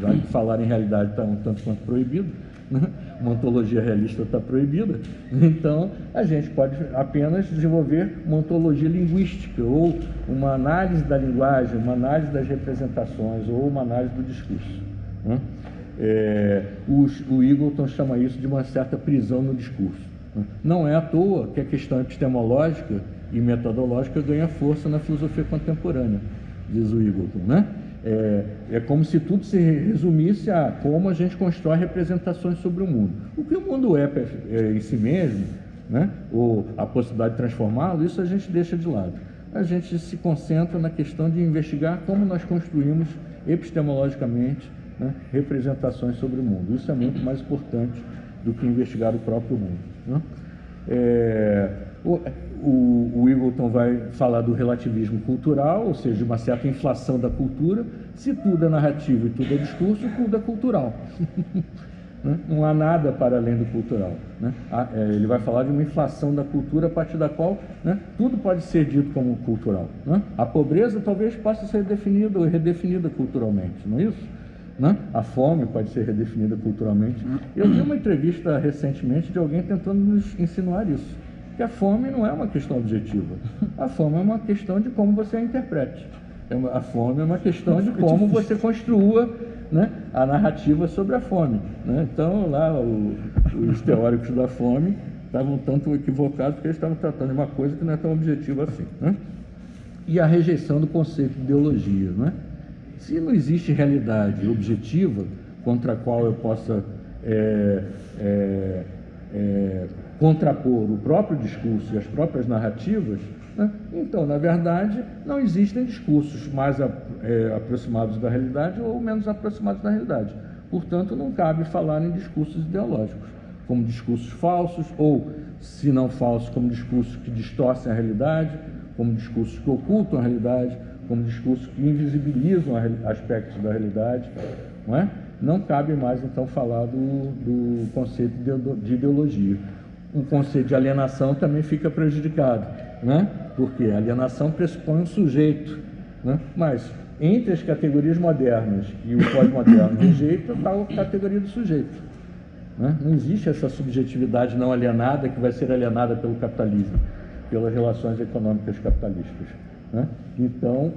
Já que falar em realidade está um tanto quanto proibido, né? Uma ontologia realista está proibida, então a gente pode apenas desenvolver uma ontologia linguística, ou uma análise da linguagem, uma análise das representações, ou uma análise do discurso, né? O Eagleton chama isso de uma certa prisão no discurso, né? Não é à toa que a questão epistemológica e metodológica ganha força na filosofia contemporânea, diz o Eagleton, né? É como se tudo se resumisse a como a gente constrói representações sobre o mundo. O que o mundo é em si mesmo, né? Ou a possibilidade de transformá-lo, isso a gente deixa de lado. A gente se concentra na questão de investigar como nós construímos epistemologicamente, né, representações sobre o mundo. Isso é muito mais importante do que investigar o próprio mundo, né? O Eagleton vai falar do relativismo cultural, ou seja, de uma certa inflação da cultura. Se tudo é narrativo e tudo é discurso, tudo é cultural. Né? Não há nada para além do cultural, né? Ele vai falar de uma inflação da cultura a partir da qual, né, tudo pode ser dito como cultural, né? A pobreza talvez possa ser definida ou redefinida culturalmente, não é isso? Né? A fome pode ser redefinida culturalmente. Eu vi uma entrevista recentemente de alguém tentando nos insinuar isso, que a fome não é uma questão objetiva. A fome é uma questão de como você a interprete. A fome é uma questão de como você construa, né, a narrativa sobre a fome, né? Então, lá, os teóricos da fome estavam um tanto equivocados, porque eles estavam tratando de uma coisa que não é tão objetiva assim, né? E a rejeição do conceito de ideologia, né? Se não existe realidade objetiva contra a qual eu possa contrapor o próprio discurso e as próprias narrativas, né? Então, na verdade, não existem discursos mais aproximados da realidade ou menos aproximados da realidade. Portanto, não cabe falar em discursos ideológicos, como discursos falsos, ou, se não falsos, como discursos que distorcem a realidade, como discursos que ocultam a realidade, como discursos que invisibilizam aspectos da realidade, não é? Não cabe mais, então, falar do conceito de ideologia. Um conceito de alienação também fica prejudicado, né? Porque a alienação pressupõe um sujeito, né? Mas, entre as categorias modernas e o pós-moderno rejeita a tal categoria do sujeito, né? Não existe essa subjetividade não alienada que vai ser alienada pelo capitalismo, pelas relações econômicas capitalistas, né? Então,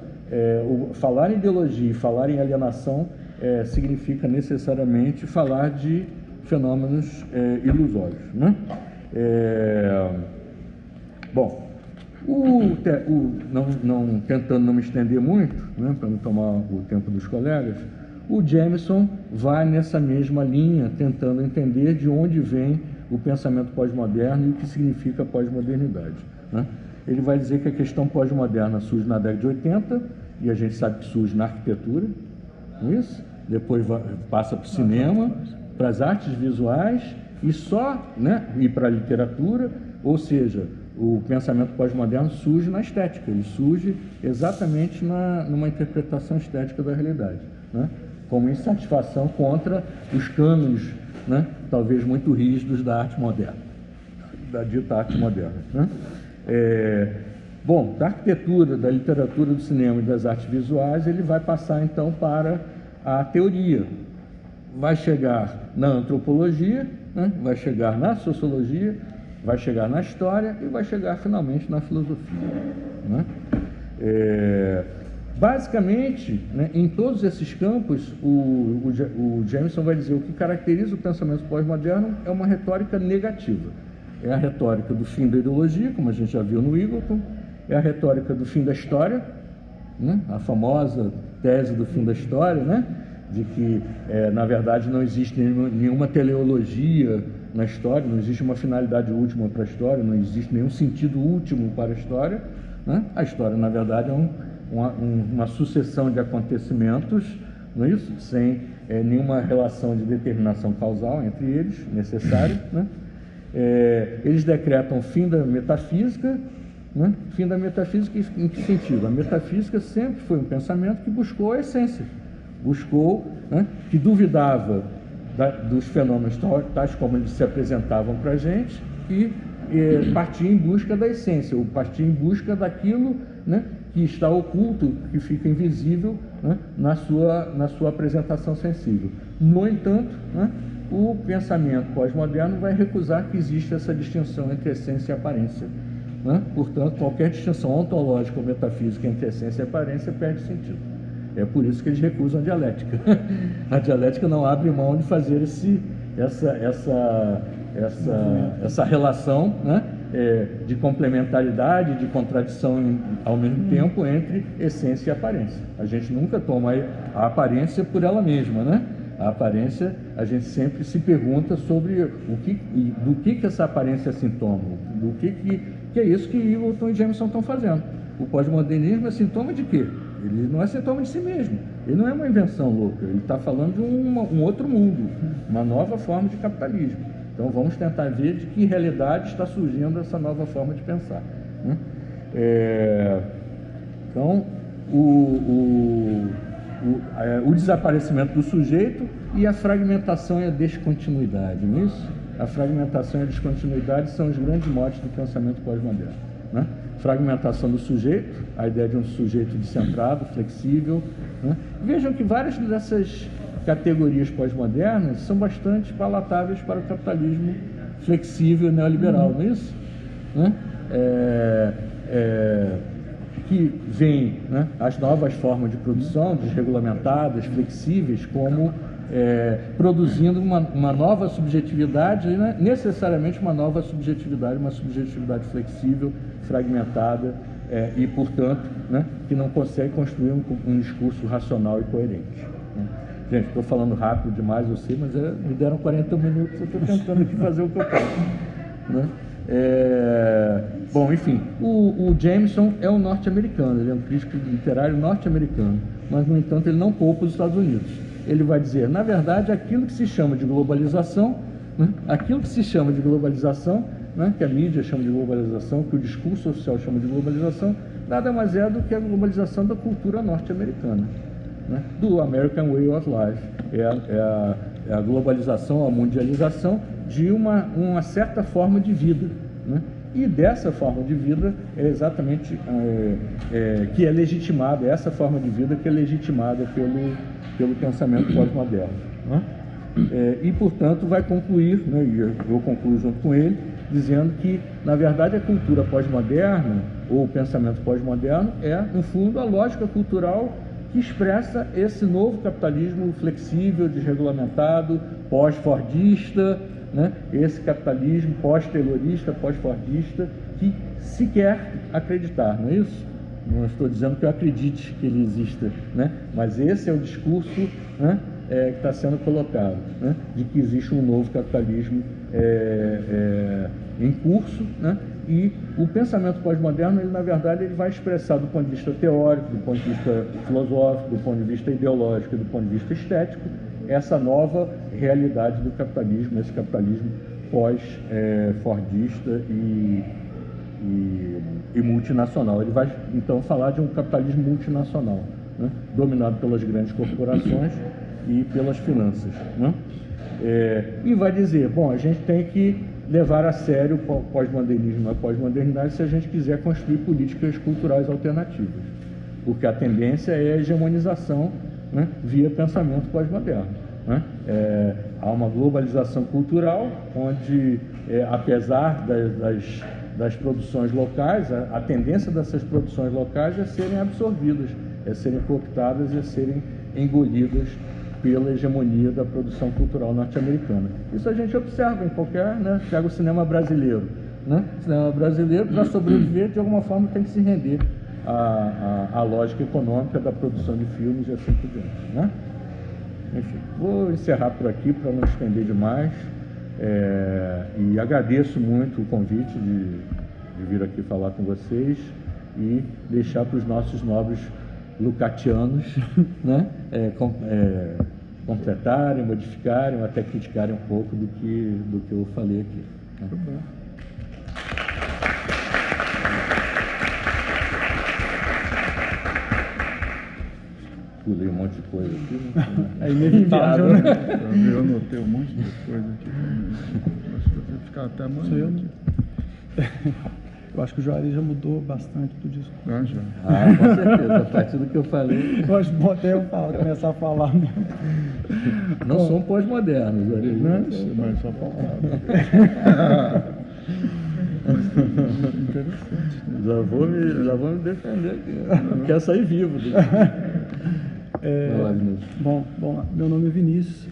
falar em ideologia e falar em alienação significa necessariamente falar de fenômenos ilusórios, né? Bom, tentando não me estender muito, né, para não tomar o tempo dos colegas, o Jameson vai nessa mesma linha, tentando entender de onde vem o pensamento pós-moderno e o que significa pós-modernidade, né? Ele vai dizer que a questão pós-moderna surge na década de 80, e a gente sabe que surge na arquitetura, não é isso? Depois passa para o cinema, para as artes visuais, e só, né, e para a literatura, ou seja, o pensamento pós-moderno surge na estética, ele surge exatamente numa interpretação estética da realidade, né, como insatisfação contra os cânones, né, talvez muito rígidos da arte moderna, da dita arte moderna, né? Bom, da arquitetura, da literatura, do cinema e das artes visuais, ele vai passar então para a teoria. Vai chegar na antropologia, né? Vai chegar na sociologia, vai chegar na história e vai chegar finalmente na filosofia, né? Basicamente, né, em todos esses campos, o Jameson vai dizer o que caracteriza o pensamento pós-moderno é uma retórica negativa. É a retórica do fim da ideologia, como a gente já viu no Eagleton, é a retórica do fim da história, né? A famosa tese do fim da história, né? De que, na verdade, não existe nenhuma teleologia na história, não existe uma finalidade última para a história, não existe nenhum sentido último para a história, né? A história, na verdade, é uma sucessão de acontecimentos, não é isso? Sem nenhuma relação de determinação causal entre eles, necessária, né? Eles decretam o fim da metafísica, né? Fim da metafísica em que sentido? A metafísica sempre foi um pensamento que buscou a essência, buscou, né, que duvidava dos fenômenos tais como eles se apresentavam para a gente e partia em busca da essência, ou partia em busca daquilo, né, que está oculto, que fica invisível, né, na sua apresentação sensível. No entanto, né, o pensamento pós-moderno vai recusar que existe essa distinção entre essência e aparência, né? Portanto, qualquer distinção ontológica ou metafísica entre essência e aparência perde sentido. É por isso que eles recusam a dialética. A dialética não abre mão de fazer essa relação, né, de complementaridade, de contradição ao mesmo tempo entre essência e aparência. A gente nunca toma a aparência por ela mesma, né? A aparência, a gente sempre se pergunta sobre do que essa aparência é sintoma, do que é isso que Eagleton e Jameson estão fazendo. O pós-modernismo é sintoma de quê? Ele não é sintoma de si mesmo, ele não é uma invenção louca, ele está falando de um outro mundo, uma nova forma de capitalismo. Então vamos tentar ver de que realidade está surgindo essa nova forma de pensar, né? Então, o desaparecimento do sujeito e a fragmentação e a descontinuidade, não é isso? A fragmentação e a descontinuidade são os grandes motes do pensamento pós-moderno, né? Fragmentação do sujeito, a ideia de um sujeito descentrado, flexível, né? Vejam que várias dessas categorias pós-modernas são bastante palatáveis para o capitalismo flexível e neoliberal, não é isso? Né? Que vem, né, as novas formas de produção, desregulamentadas, flexíveis, como produzindo uma nova subjetividade, né, necessariamente uma nova subjetividade, uma subjetividade flexível, fragmentada e, portanto, né, que não consegue construir um discurso racional e coerente, né? Gente, estou falando rápido demais, eu sei, mas me deram 40 minutos, eu estou tentando aqui fazer o que eu posso, né? Bom, enfim, o Jameson é um norte-americano, ele é um crítico literário norte-americano, mas, no entanto, ele não poupa os Estados Unidos. Ele vai dizer, na verdade, aquilo que se chama de globalização, né, né, que a mídia chama de globalização, que o discurso oficial chama de globalização, nada mais é do que a globalização da cultura norte-americana, né, do American Way of Life. É a globalização, a mundialização de uma certa forma de vida, né? E dessa forma de vida é exatamente que é legitimada, essa forma de vida que é legitimada pelo pensamento pós-moderno, né? E, portanto, vai concluir, né, e eu concluo junto com ele, dizendo que, na verdade, a cultura pós-moderna, ou o pensamento pós-moderno, é, no fundo, a lógica cultural que expressa esse novo capitalismo flexível, desregulamentado, pós-fordista, né? Esse capitalismo pós-taylorista, pós-fordista, que se quer acreditar, não é isso? Não estou dizendo que eu acredite que ele exista, né? Mas esse é o discurso, né, que está sendo colocado, né, de que existe um novo capitalismo em curso, né? E o pensamento pós-moderno, ele, na verdade, ele vai expressar do ponto de vista teórico, do ponto de vista filosófico, do ponto de vista ideológico e do ponto de vista estético, essa nova realidade do capitalismo, esse capitalismo pós-fordista e multinacional. Ele vai, então, falar de um capitalismo multinacional, né, dominado pelas grandes corporações e pelas finanças, né? E vai dizer, bom, a gente tem que levar a sério o pós-modernismo e a pós-modernidade se a gente quiser construir políticas culturais alternativas, porque a tendência é a hegemonização, né, via pensamento pós-moderno, né? Há uma globalização cultural onde, apesar das produções locais, a tendência dessas produções locais é serem absorvidas, é serem cooptadas e serem engolidas pela hegemonia da produção cultural norte-americana. Isso a gente observa em qualquer, né, pega o cinema brasileiro, né? O cinema brasileiro, para sobreviver, de alguma forma, tem que se render à lógica econômica da produção de filmes e assim por diante, né? Enfim, vou encerrar por aqui para não estender demais, e agradeço muito o convite de vir aqui falar com vocês e deixar para os nossos nobres lucatianos, né, completarem, modificarem, ou até criticarem um pouco do que eu falei aqui, né? pulei um monte de coisa aqui. É inevitável, né? Eu anotei um monte de coisa aqui também. Acho que eu vou ficar até amanhã. Sou eu? Aqui. Eu acho que o Juarez já mudou bastante do disco. Ah, já. Ah, com certeza, a partir do que eu falei. Eu acho bom até eu começar a falar mesmo. Não são pós-modernos, olha aí. Mas só faltava. Interessante. Já vou me defender aqui. Não quero sair vivo. Vai lá, Vinícius. Bom, meu nome é Vinícius,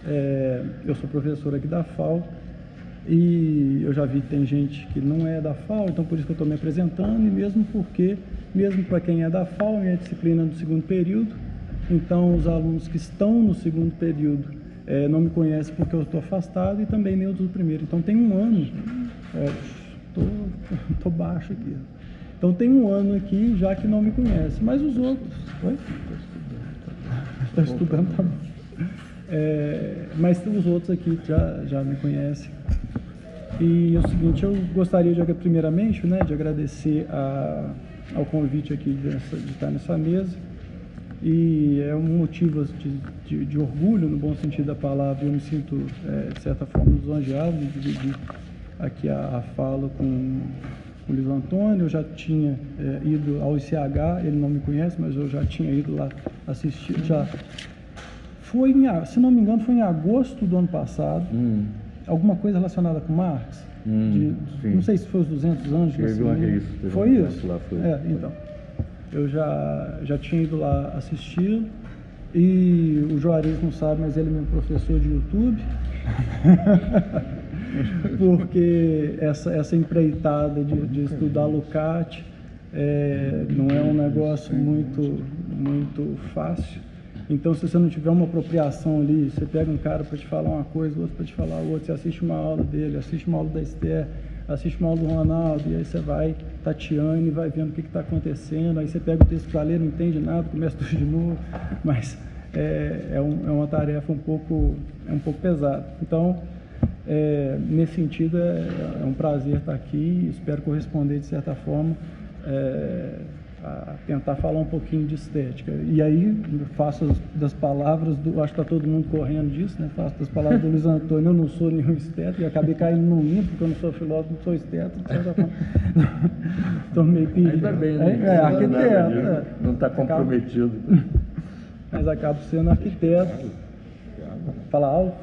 eu sou professor aqui da FAO e eu já vi que tem gente que não é da FAO, então por isso que eu estou me apresentando, e mesmo para quem é da FAO, minha disciplina é do segundo período, então os alunos que estão no segundo período não me conhecem porque eu estou afastado e também nem os do primeiro, então tem um ano, tô baixo aqui, então tem um ano aqui já que não me conhece, mas os outros... Oi? Está estudando, tá bom. Mas os outros aqui já me conhecem. E é o seguinte, eu gostaria primeiramente, né, de agradecer ao convite aqui de estar nessa mesa. E é um motivo de orgulho, no bom sentido da palavra. Eu me sinto, de certa forma, lisonjeado de dividir aqui a fala com o Luiz Antônio. Eu já tinha ido ao ICH, ele não me conhece, mas eu já tinha ido lá assistir. Foi, se não me engano, foi em agosto do ano passado, alguma coisa relacionada com Marx. Não sei se foi os 200 anos de nascimento. Foi isso? Lá, foi. Então, eu já tinha ido lá assistir, e o Juarez não sabe, mas ele é meu professor de YouTube. Porque essa empreitada de estudar Lukács não é um negócio muito fácil. Então, se você não tiver uma apropriação ali, você pega um cara para te falar uma coisa, outro para te falar outra, você assiste uma aula dele, assiste uma aula da Esther, assiste uma aula do Ronaldo, e aí você vai tateando e vai vendo o que está acontecendo, aí você pega o texto para ler, não entende nada, começa tudo de novo, mas é uma tarefa um pouco pesada. Então, nesse sentido, é um prazer estar aqui, espero corresponder de certa forma a tentar falar um pouquinho de estética. E aí, faço das palavras, acho que está todo mundo correndo disso, né? Faço das palavras do Luiz Antônio, eu não sou nenhum estético, e acabei caindo num limbo, porque eu não sou filósofo, não sou estético, de certa forma. Estou meio pedindo. Ainda bem, né? Arquiteto. Não está comprometido. Mas acabo sendo arquiteto, fala alto.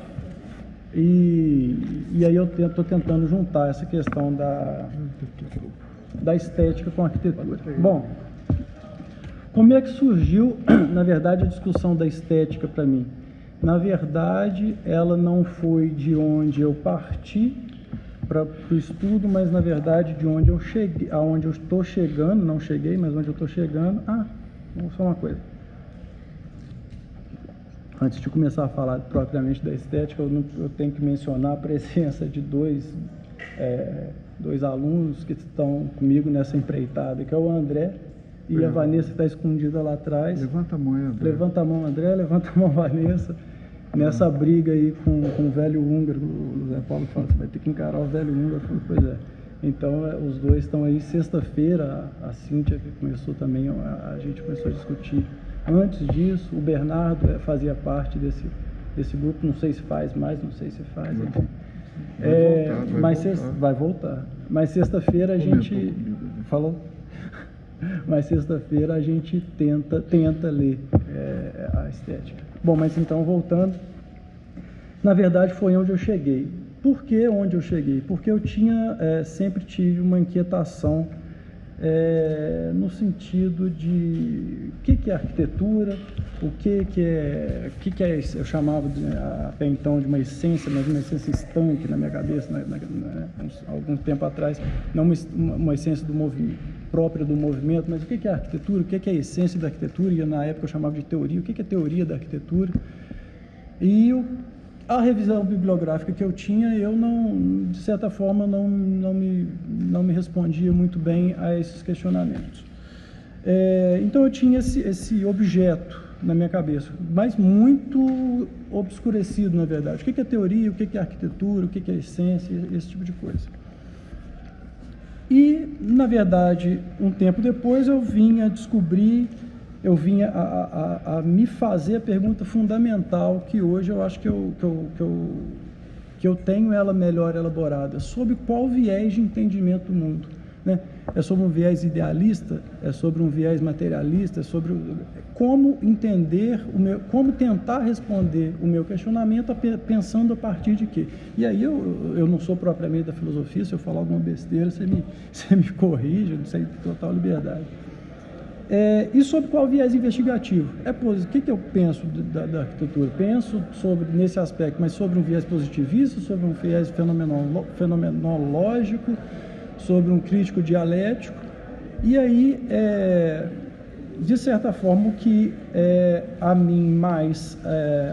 E aí eu estou tentando juntar essa questão da estética com a arquitetura. Bom, como é que surgiu, na verdade, a discussão da estética para mim? Na verdade, ela não foi de onde eu parti para o estudo, mas, na verdade, de onde eu cheguei, aonde eu estou chegando, não cheguei, mas onde eu estou chegando. Vamos só uma coisa. Antes de começar a falar propriamente da estética, eu tenho que mencionar a presença de dois alunos que estão comigo nessa empreitada, que é o André e a Vanessa, que está escondida lá atrás. Levanta a mão, André. Levanta a mão, André, levanta a mão, Vanessa. Nessa briga aí com o velho húngaro, o Zé Paulo fala, você vai ter que encarar o velho húngaro. Eu falo, pois é. Então, os dois estão aí. Sexta-feira, a Cíntia, que começou também, a gente começou a discutir. Antes disso, o Bernardo fazia parte desse grupo, não sei se faz mais, não sei se faz, enfim. Vai voltar. Mas sexta-feira a gente falou. Mas sexta-feira a gente tenta ler a estética. Bom, mas então voltando, na verdade foi onde eu cheguei. Por que onde eu cheguei? Porque eu sempre tive uma inquietação no sentido de o que é arquitetura, o que é eu chamava até então de uma essência, mas uma essência estanque na minha cabeça, algum tempo atrás, não uma essência do movimento, própria do movimento, mas o que é arquitetura, o que é a essência da arquitetura, e na época eu chamava de teoria, o que é teoria da arquitetura, e a revisão bibliográfica que eu tinha, eu não, de certa forma, não me respondia muito bem a esses questionamentos. Então eu tinha esse objeto na minha cabeça, mas muito obscurecido, na verdade. O que é teoria, o que é arquitetura, o que é essência, esse tipo de coisa. E, na verdade, um tempo depois eu vim a descobrir eu vinha a me fazer a pergunta fundamental que hoje eu acho que eu tenho ela melhor elaborada, sobre qual viés de entendimento do mundo, né? É sobre um viés idealista, é sobre um viés materialista, é sobre como entender, como tentar responder o meu questionamento pensando a partir de quê? E aí eu não sou propriamente da filosofia, se eu falar alguma besteira, você me corrige, eu não sei, total liberdade. E sobre qual viés investigativo? O que eu penso da arquitetura? Penso nesse aspecto, mas sobre um viés positivista, sobre um viés fenomenológico, sobre um crítico dialético. E aí, de certa forma, o que a mim mais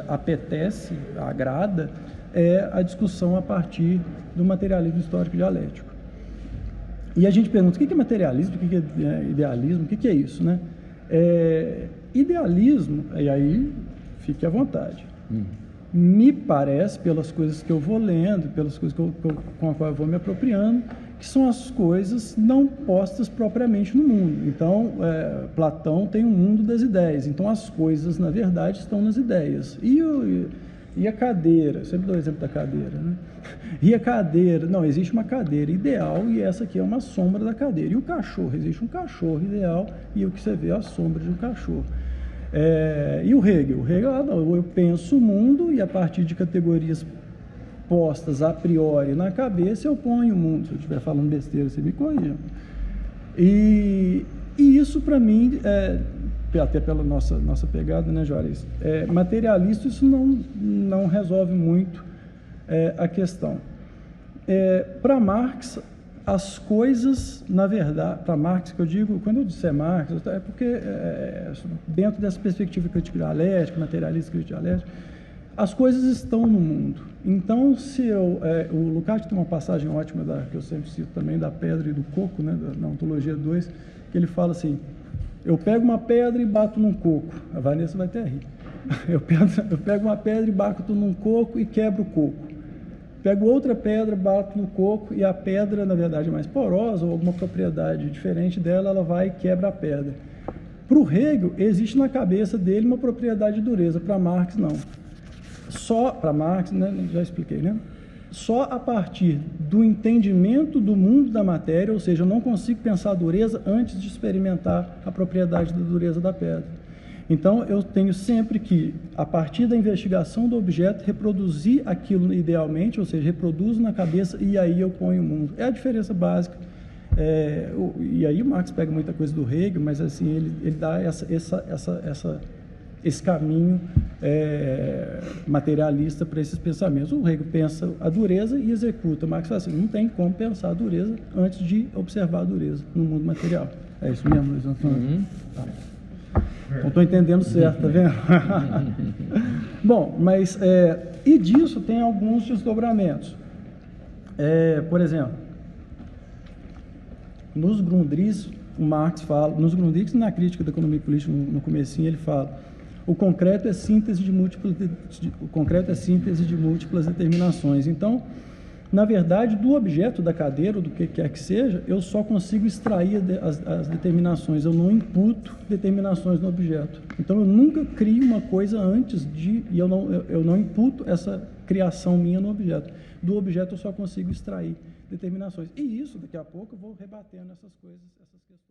apetece, agrada, é a discussão a partir do materialismo histórico dialético. E a gente pergunta, o que é materialismo, o que é idealismo, o que é isso, né? Idealismo, e aí fique à vontade, me parece, pelas coisas que eu vou lendo, pelas coisas com as quais eu vou me apropriando, que são as coisas não postas propriamente no mundo. Então, Platão tem um mundo das ideias, então as coisas, na verdade, estão nas ideias. E a cadeira, sempre dou o exemplo da cadeira, né? E a cadeira, não, existe uma cadeira ideal e essa aqui é uma sombra da cadeira. E o cachorro, existe um cachorro ideal e o que você vê é a sombra de um cachorro. E o Hegel? O Hegel, não, eu penso o mundo e a partir de categorias postas a priori na cabeça eu ponho o mundo. Se eu estiver falando besteira, você me corrija. E isso para mim até pela nossa pegada, né, Juarez? Materialista, isso não resolve muito a questão. Para Marx, as coisas, na verdade, para Marx, que eu digo, quando eu disser Marx, é porque dentro dessa perspectiva crítica dialética, materialista crítica dialética, as coisas estão no mundo. Então, o Lukács tem uma passagem ótima, que eu sempre cito também, da pedra e do coco, né, na Ontologia 2, que ele fala assim: eu pego uma pedra e bato num coco. A Vanessa vai até rir. Eu pego uma pedra e bato num coco e quebro o coco. Pego outra pedra, bato no coco e a pedra, na verdade, é mais porosa ou alguma propriedade diferente dela, ela vai e quebra a pedra. Para o Hegel, existe na cabeça dele uma propriedade de dureza. Para Marx, não. Só para Marx, né, já expliquei, né? Só a partir do entendimento do mundo da matéria, ou seja, eu não consigo pensar a dureza antes de experimentar a propriedade da dureza da pedra. Então, eu tenho sempre que, a partir da investigação do objeto, reproduzir aquilo idealmente, ou seja, reproduzo na cabeça e aí eu ponho o mundo. É a diferença básica. E aí o Marx pega muita coisa do Hegel, mas assim, ele dá esse caminho materialista para esses pensamentos. O Hegel pensa a dureza e executa. O Marx fala assim, não tem como pensar a dureza antes de observar a dureza no mundo material. É isso mesmo, Luiz Antônio? Tá. Não estou entendendo certo, tá vendo? Bom, mas e disso tem alguns desdobramentos. Por exemplo, nos Grundrisse, o Marx fala, nos Grundrisse, na crítica da economia política, no comecinho, ele fala: o concreto é síntese de múltiplas determinações. Então, na verdade, do objeto da cadeira, ou do que quer que seja, eu só consigo extrair as determinações, eu não imputo determinações no objeto. Então, eu nunca crio uma coisa antes e eu não imputo essa criação minha no objeto. Do objeto, eu só consigo extrair determinações. E isso, daqui a pouco, eu vou rebatendo essas coisas, essas questões.